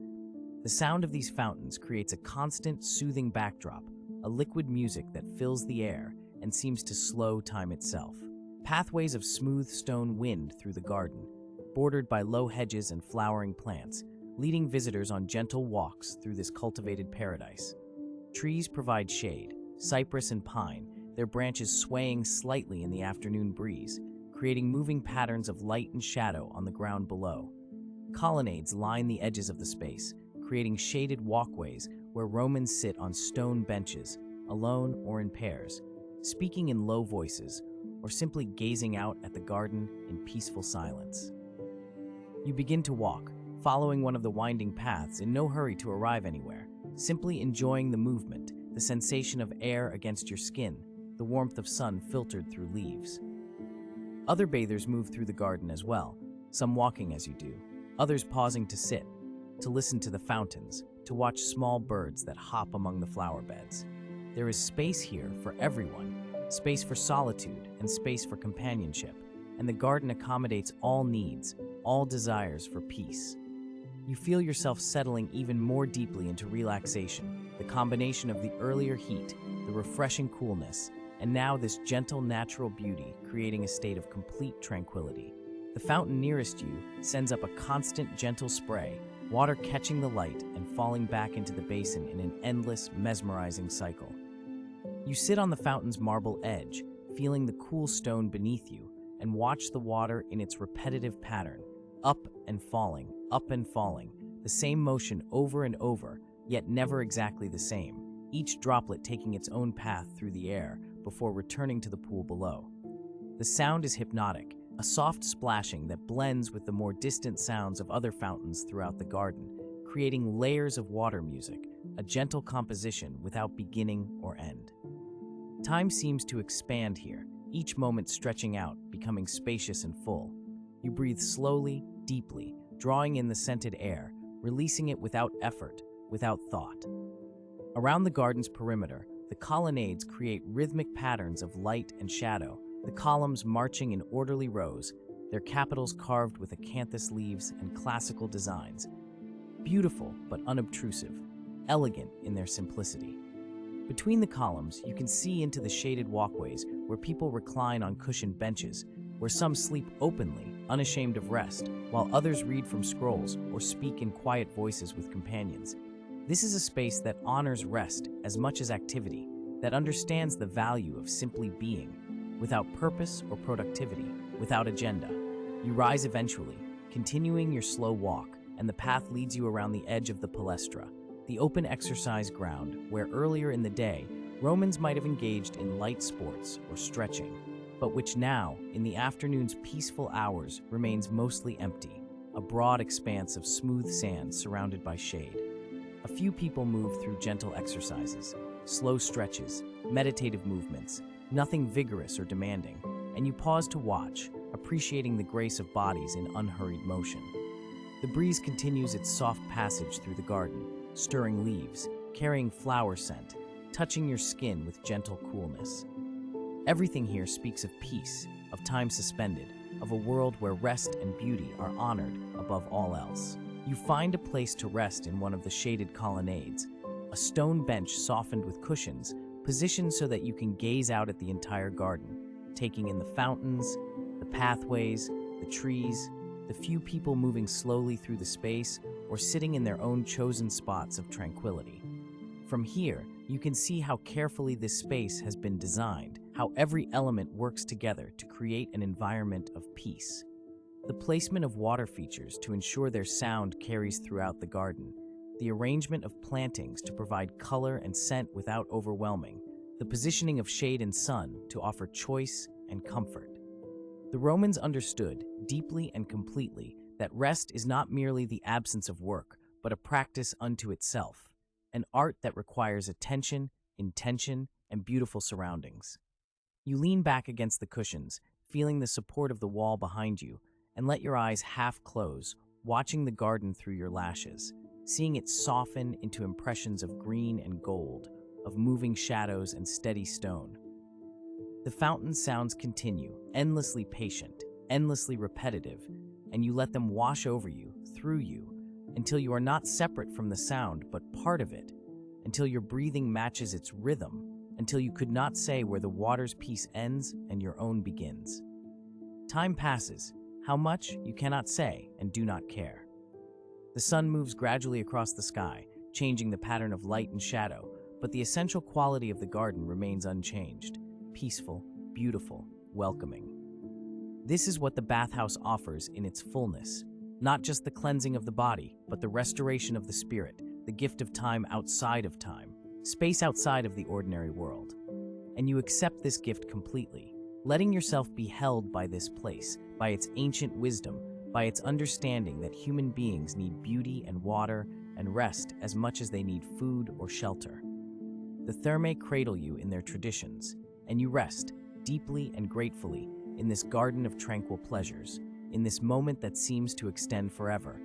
The sound of these fountains creates a constant, soothing backdrop, a liquid music that fills the air and seems to slow time itself. Pathways of smooth stone wind through the garden, bordered by low hedges and flowering plants, leading visitors on gentle walks through this cultivated paradise. Trees provide shade, cypress and pine, their branches swaying slightly in the afternoon breeze, creating moving patterns of light and shadow on the ground below. Colonnades line the edges of the space, creating shaded walkways where Romans sit on stone benches, alone or in pairs, speaking in low voices, or simply gazing out at the garden in peaceful silence. You begin to walk, following one of the winding paths in no hurry to arrive anywhere, simply enjoying the movement, the sensation of air against your skin, the warmth of sun filtered through leaves. Other bathers move through the garden as well, some walking as you do, others pausing to sit, to listen to the fountains, to watch small birds that hop among the flower beds. There is space here for everyone, space for solitude and space for companionship, and the garden accommodates all needs, all desires for peace. You feel yourself settling even more deeply into relaxation, the combination of the earlier heat, the refreshing coolness, and now this gentle natural beauty creating a state of complete tranquility. The fountain nearest you sends up a constant gentle spray, water catching the light and falling back into the basin in an endless, mesmerizing cycle. You sit on the fountain's marble edge, feeling the cool stone beneath you, and watch the water in its repetitive pattern, up and falling, the same motion over and over, yet never exactly the same, each droplet taking its own path through the air before returning to the pool below. The sound is hypnotic, a soft splashing that blends with the more distant sounds of other fountains throughout the garden, creating layers of water music, a gentle composition without beginning or end. Time seems to expand here, each moment stretching out, becoming spacious and full. You breathe slowly, deeply, drawing in the scented air, releasing it without effort, without thought. Around the garden's perimeter, the colonnades create rhythmic patterns of light and shadow, the columns marching in orderly rows, their capitals carved with acanthus leaves and classical designs. Beautiful but unobtrusive, elegant in their simplicity. Between the columns, you can see into the shaded walkways where people recline on cushioned benches, where some sleep openly, unashamed of rest, while others read from scrolls or speak in quiet voices with companions. This is a space that honors rest as much as activity, that understands the value of simply being, without purpose or productivity, without agenda. You rise eventually, continuing your slow walk, and the path leads you around the edge of the palestra, the open exercise ground where earlier in the day, Romans might have engaged in light sports or stretching, but which now, in the afternoon's peaceful hours, remains mostly empty, a broad expanse of smooth sand surrounded by shade. A few people move through gentle exercises, slow stretches, meditative movements, nothing vigorous or demanding, and you pause to watch, appreciating the grace of bodies in unhurried motion. The breeze continues its soft passage through the garden, stirring leaves, carrying flower scent, touching your skin with gentle coolness. Everything here speaks of peace, of time suspended, of a world where rest and beauty are honored above all else. You find a place to rest in one of the shaded colonnades, a stone bench softened with cushions, positioned so that you can gaze out at the entire garden, taking in the fountains, the pathways, the trees, the few people moving slowly through the space or sitting in their own chosen spots of tranquility. From here, you can see how carefully this space has been designed, how every element works together to create an environment of peace. The placement of water features to ensure their sound carries throughout the garden, the arrangement of plantings to provide color and scent without overwhelming, the positioning of shade and sun to offer choice and comfort. The Romans understood, deeply and completely, that rest is not merely the absence of work, but a practice unto itself, an art that requires attention, intention, and beautiful surroundings. You lean back against the cushions, feeling the support of the wall behind you, and let your eyes half close, watching the garden through your lashes, seeing it soften into impressions of green and gold, of moving shadows and steady stone. The fountain's sounds continue, endlessly patient, endlessly repetitive, and you let them wash over you, through you, until you are not separate from the sound but part of it, until your breathing matches its rhythm, until you could not say where the water's peace ends and your own begins. Time passes. How much, you cannot say and do not care. The sun moves gradually across the sky, changing the pattern of light and shadow, but the essential quality of the garden remains unchanged, peaceful, beautiful, welcoming. This is what the bathhouse offers in its fullness, not just the cleansing of the body, but the restoration of the spirit, the gift of time outside of time, space outside of the ordinary world. And you accept this gift completely, letting yourself be held by this place, by its ancient wisdom, by its understanding that human beings need beauty and water and rest as much as they need food or shelter. The Thermae cradle you in their traditions, and you rest, deeply and gratefully, in this garden of tranquil pleasures, in this moment that seems to extend forever,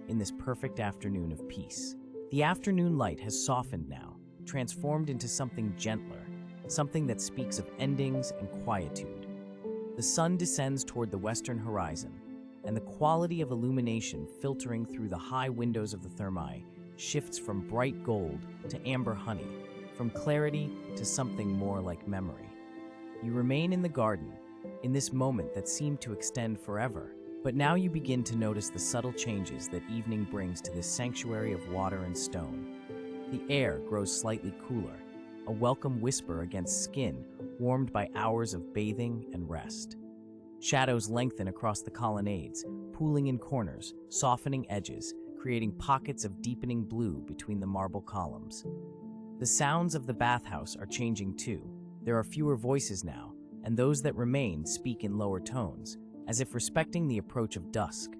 in this perfect afternoon of peace. The afternoon light has softened now, transformed into something gentler, something that speaks of endings and quietude. The sun descends toward the western horizon, and the quality of illumination filtering through the high windows of the Thermae shifts from bright gold to amber honey, from clarity to something more like memory. You remain in the garden, in this moment that seemed to extend forever, but now you begin to notice the subtle changes that evening brings to this sanctuary of water and stone. The air grows slightly cooler, a welcome whisper against skin warmed by hours of bathing and rest. Shadows lengthen across the colonnades, pooling in corners, softening edges, creating pockets of deepening blue between the marble columns. The sounds of the bathhouse are changing too. There are fewer voices now, and those that remain speak in lower tones, as if respecting the approach of dusk.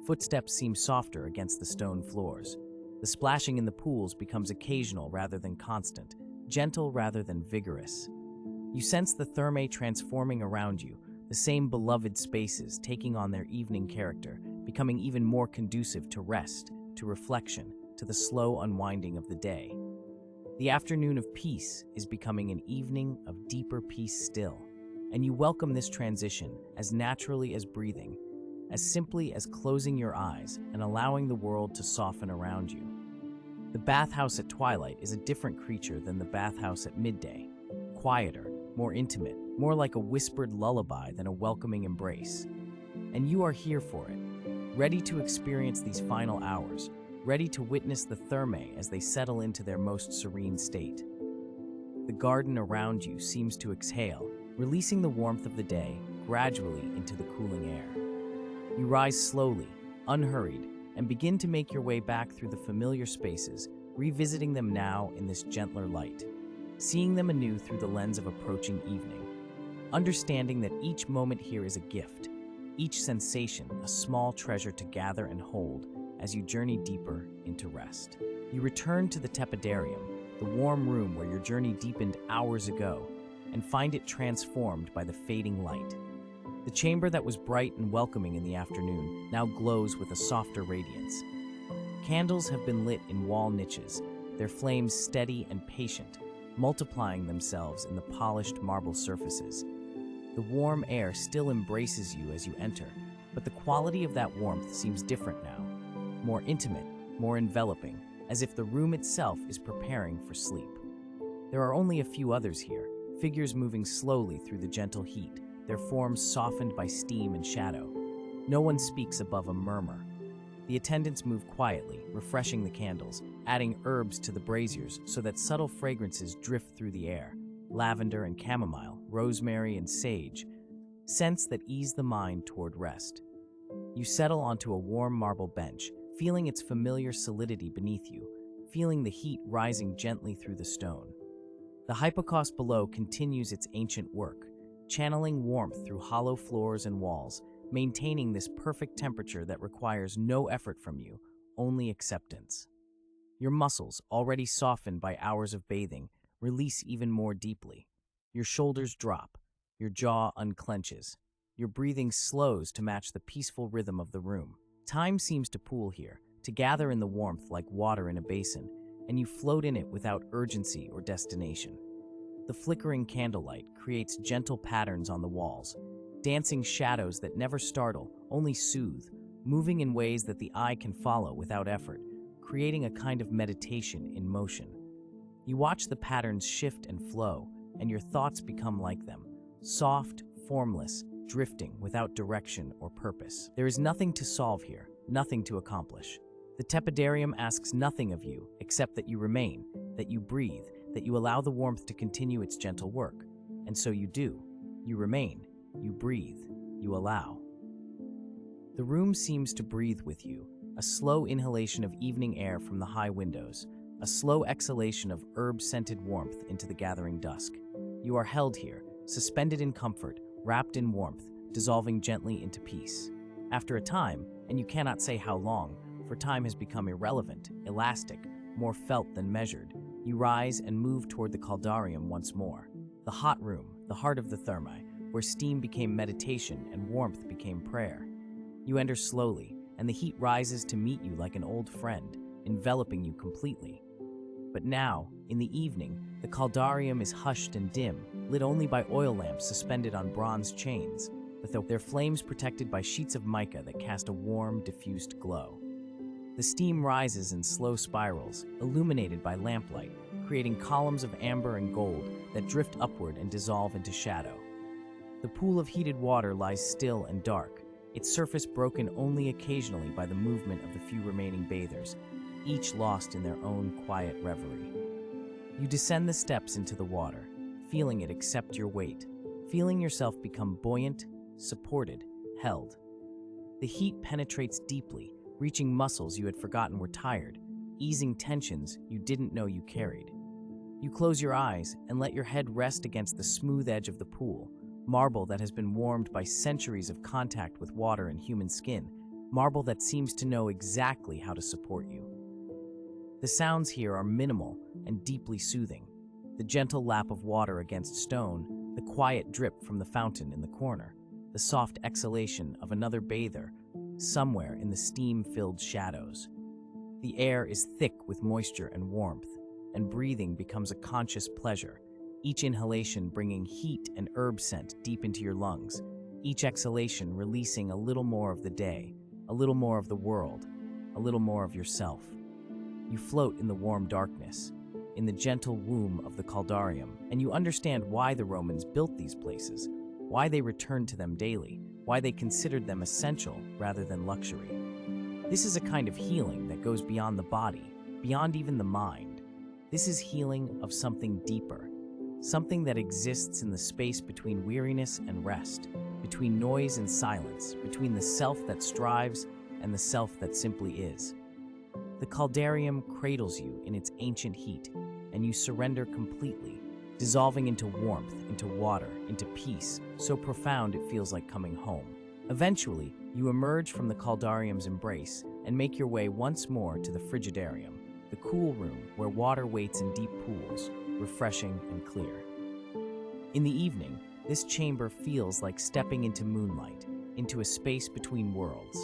Footsteps seem softer against the stone floors. The splashing in the pools becomes occasional rather than constant, gentle rather than vigorous. You sense the Thermae transforming around you, the same beloved spaces taking on their evening character, becoming even more conducive to rest, to reflection, to the slow unwinding of the day. The afternoon of peace is becoming an evening of deeper peace still, and you welcome this transition as naturally as breathing, as simply as closing your eyes and allowing the world to soften around you. The bathhouse at twilight is a different creature than the bathhouse at midday, quieter, more intimate, more like a whispered lullaby than a welcoming embrace. And you are here for it, ready to experience these final hours, ready to witness the Thermae as they settle into their most serene state. The garden around you seems to exhale, releasing the warmth of the day gradually into the cooling air. You rise slowly, unhurried, and begin to make your way back through the familiar spaces, revisiting them now in this gentler light, seeing them anew through the lens of approaching evening, understanding that each moment here is a gift, each sensation a small treasure to gather and hold as you journey deeper into rest. You return to the tepidarium, the warm room where your journey deepened hours ago, and find it transformed by the fading light. The chamber that was bright and welcoming in the afternoon now glows with a softer radiance. Candles have been lit in wall niches, their flames steady and patient, multiplying themselves in the polished marble surfaces. The warm air still embraces you as you enter, but the quality of that warmth seems different now, more intimate, more enveloping, as if the room itself is preparing for sleep. There are only a few others here, figures moving slowly through the gentle heat, their forms softened by steam and shadow. No one speaks above a murmur. The attendants move quietly, refreshing the candles, adding herbs to the braziers so that subtle fragrances drift through the air, lavender and chamomile, rosemary and sage, scents that ease the mind toward rest. You settle onto a warm marble bench, feeling its familiar solidity beneath you, feeling the heat rising gently through the stone. The hypocaust below continues its ancient work, channeling warmth through hollow floors and walls, maintaining this perfect temperature that requires no effort from you, only acceptance. Your muscles, already softened by hours of bathing, release even more deeply. Your shoulders drop, your jaw unclenches, your breathing slows to match the peaceful rhythm of the room. Time seems to pool here, to gather in the warmth like water in a basin, and you float in it without urgency or destination. The flickering candlelight creates gentle patterns on the walls, dancing shadows that never startle, only soothe, moving in ways that the eye can follow without effort, creating a kind of meditation in motion. You watch the patterns shift and flow, and your thoughts become like them, soft, formless, drifting without direction or purpose. There is nothing to solve here, nothing to accomplish. The tepidarium asks nothing of you except that you remain, that you breathe, that you allow the warmth to continue its gentle work. And so you do. You remain, you breathe, you allow. The room seems to breathe with you, a slow inhalation of evening air from the high windows, a slow exhalation of herb-scented warmth into the gathering dusk. You are held here, suspended in comfort, wrapped in warmth, dissolving gently into peace. After a time, and you cannot say how long, for time has become irrelevant, elastic, more felt than measured, you rise and move toward the Caldarium once more. The hot room, the heart of the thermi, where steam became meditation and warmth became prayer. You enter slowly, and the heat rises to meet you like an old friend, enveloping you completely. But now, in the evening, the Caldarium is hushed and dim, lit only by oil lamps suspended on bronze chains, with their flames protected by sheets of mica that cast a warm, diffused glow. The steam rises in slow spirals, illuminated by lamplight, creating columns of amber and gold that drift upward and dissolve into shadow. The pool of heated water lies still and dark, its surface broken only occasionally by the movement of the few remaining bathers, each lost in their own quiet reverie. You descend the steps into the water, feeling it accept your weight, feeling yourself become buoyant, supported, held. The heat penetrates deeply, reaching muscles you had forgotten were tired, easing tensions you didn't know you carried. You close your eyes and let your head rest against the smooth edge of the pool, marble that has been warmed by centuries of contact with water and human skin, marble that seems to know exactly how to support you. The sounds here are minimal and deeply soothing. The gentle lap of water against stone, the quiet drip from the fountain in the corner, the soft exhalation of another bather somewhere in the steam-filled shadows. The air is thick with moisture and warmth, and breathing becomes a conscious pleasure, each inhalation bringing heat and herb scent deep into your lungs, each exhalation releasing a little more of the day, a little more of the world, a little more of yourself. You float in the warm darkness, in the gentle womb of the Caldarium, and you understand why the Romans built these places, why they returned to them daily, why they considered them essential rather than luxury. This is a kind of healing that goes beyond the body, beyond even the mind. This is healing of something deeper, something that exists in the space between weariness and rest, between noise and silence, between the self that strives and the self that simply is. The Caldarium cradles you in its ancient heat, and you surrender completely, dissolving into warmth, into water, into peace, so profound it feels like coming home. Eventually, you emerge from the Caldarium's embrace and make your way once more to the Frigidarium, the cool room where water waits in deep pools, refreshing and clear. In the evening, this chamber feels like stepping into moonlight, into a space between worlds.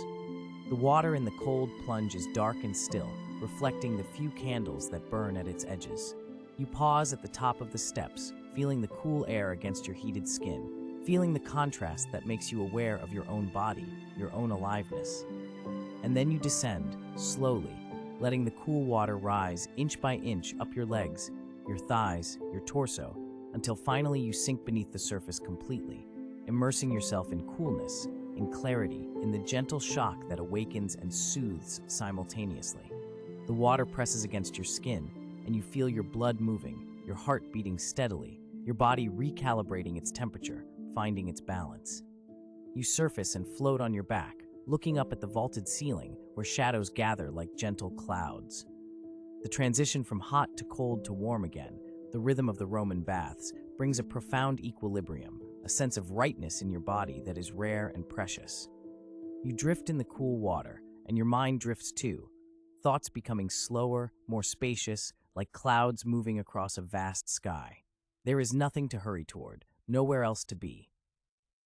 The water in the cold plunge is dark and still, reflecting the few candles that burn at its edges. You pause at the top of the steps, feeling the cool air against your heated skin, feeling the contrast that makes you aware of your own body, your own aliveness. And then you descend, slowly, letting the cool water rise inch by inch up your legs, your thighs, your torso, until finally you sink beneath the surface completely, immersing yourself in coolness, in clarity, in the gentle shock that awakens and soothes simultaneously. The water presses against your skin, and you feel your blood moving, your heart beating steadily, your body recalibrating its temperature, finding its balance. You surface and float on your back, looking up at the vaulted ceiling where shadows gather like gentle clouds. The transition from hot to cold to warm again, the rhythm of the Roman baths, brings a profound equilibrium, a sense of rightness in your body that is rare and precious. You drift in the cool water, and your mind drifts too, thoughts becoming slower, more spacious, like clouds moving across a vast sky. There is nothing to hurry toward, nowhere else to be.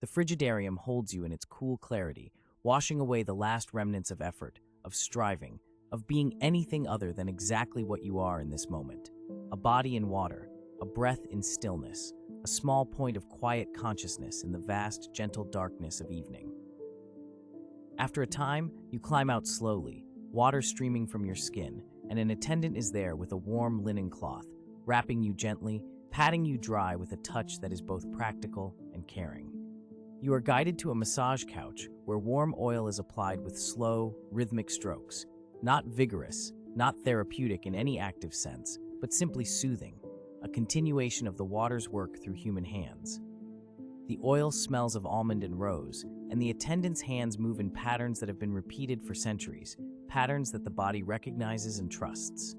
The frigidarium holds you in its cool clarity, washing away the last remnants of effort, of striving, of being anything other than exactly what you are in this moment. A body in water, a breath in stillness, a small point of quiet consciousness in the vast, gentle darkness of evening. After a time, you climb out slowly, water streaming from your skin, and an attendant is there with a warm linen cloth, wrapping you gently, patting you dry with a touch that is both practical and caring. You are guided to a massage couch where warm oil is applied with slow, rhythmic strokes, not vigorous, not therapeutic in any active sense, but simply soothing, a continuation of the water's work through human hands. The oil smells of almond and rose, and the attendant's hands move in patterns that have been repeated for centuries, patterns that the body recognizes and trusts.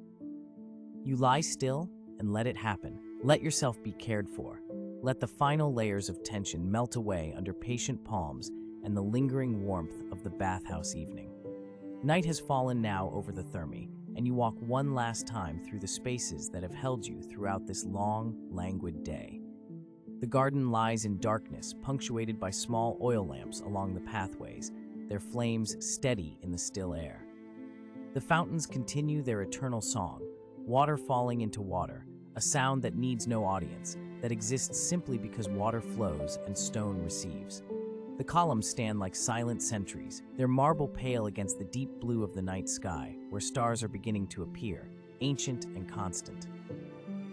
You lie still and let it happen. Let yourself be cared for. Let the final layers of tension melt away under patient palms and the lingering warmth of the bathhouse evening. Night has fallen now over the therme, and you walk one last time through the spaces that have held you throughout this long, languid day. The garden lies in darkness, punctuated by small oil lamps along the pathways, their flames steady in the still air. The fountains continue their eternal song, water falling into water, a sound that needs no audience, that exists simply because water flows and stone receives. The columns stand like silent sentries, their marble pale against the deep blue of the night sky, where stars are beginning to appear, ancient and constant.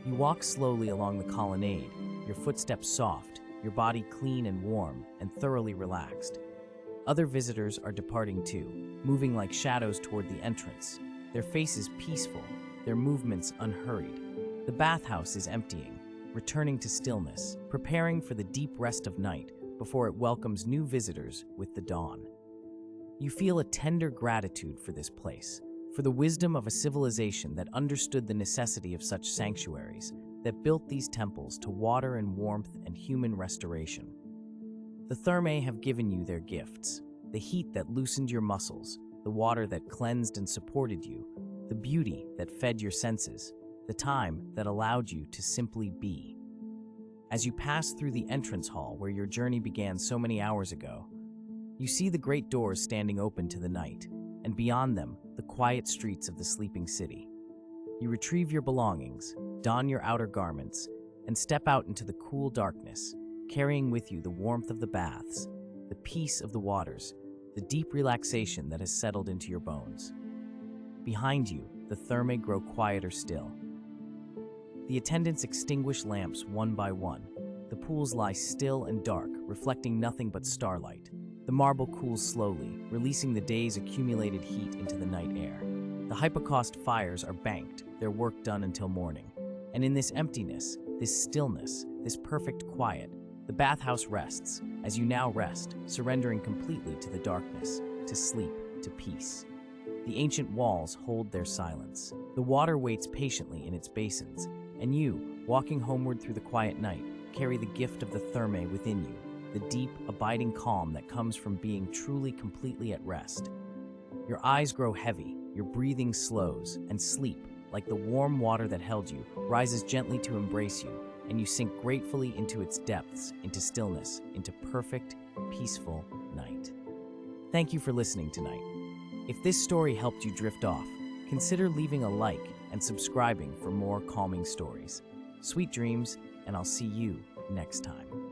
You walk slowly along the colonnade, your footsteps soft, your body clean and warm, and thoroughly relaxed. Other visitors are departing too, moving like shadows toward the entrance, their faces peaceful, their movements unhurried. The bathhouse is emptying, returning to stillness, preparing for the deep rest of night before it welcomes new visitors with the dawn. You feel a tender gratitude for this place, for the wisdom of a civilization that understood the necessity of such sanctuaries, that built these temples to water and warmth and human restoration. The thermae have given you their gifts, the heat that loosened your muscles, the water that cleansed and supported you, the beauty that fed your senses, the time that allowed you to simply be. As you pass through the entrance hall where your journey began so many hours ago, you see the great doors standing open to the night, and beyond them, the quiet streets of the sleeping city. You retrieve your belongings, don your outer garments, and step out into the cool darkness, carrying with you the warmth of the baths, the peace of the waters, the deep relaxation that has settled into your bones. Behind you, the thermae grow quieter still. The attendants extinguish lamps one by one. The pools lie still and dark, reflecting nothing but starlight. The marble cools slowly, releasing the day's accumulated heat into the night air. The hypocaust fires are banked, their work done until morning. And in this emptiness, this stillness, this perfect quiet, the bathhouse rests, as you now rest, surrendering completely to the darkness, to sleep, to peace. The ancient walls hold their silence. The water waits patiently in its basins, and you, walking homeward through the quiet night, carry the gift of the thermae within you, the deep, abiding calm that comes from being truly completely at rest. Your eyes grow heavy, your breathing slows, and sleep, like the warm water that held you, rises gently to embrace you, and you sink gratefully into its depths, into stillness, into perfect, peaceful night. Thank you for listening tonight. If this story helped you drift off, consider leaving a like and subscribing for more calming stories. Sweet dreams, and I'll see you next time.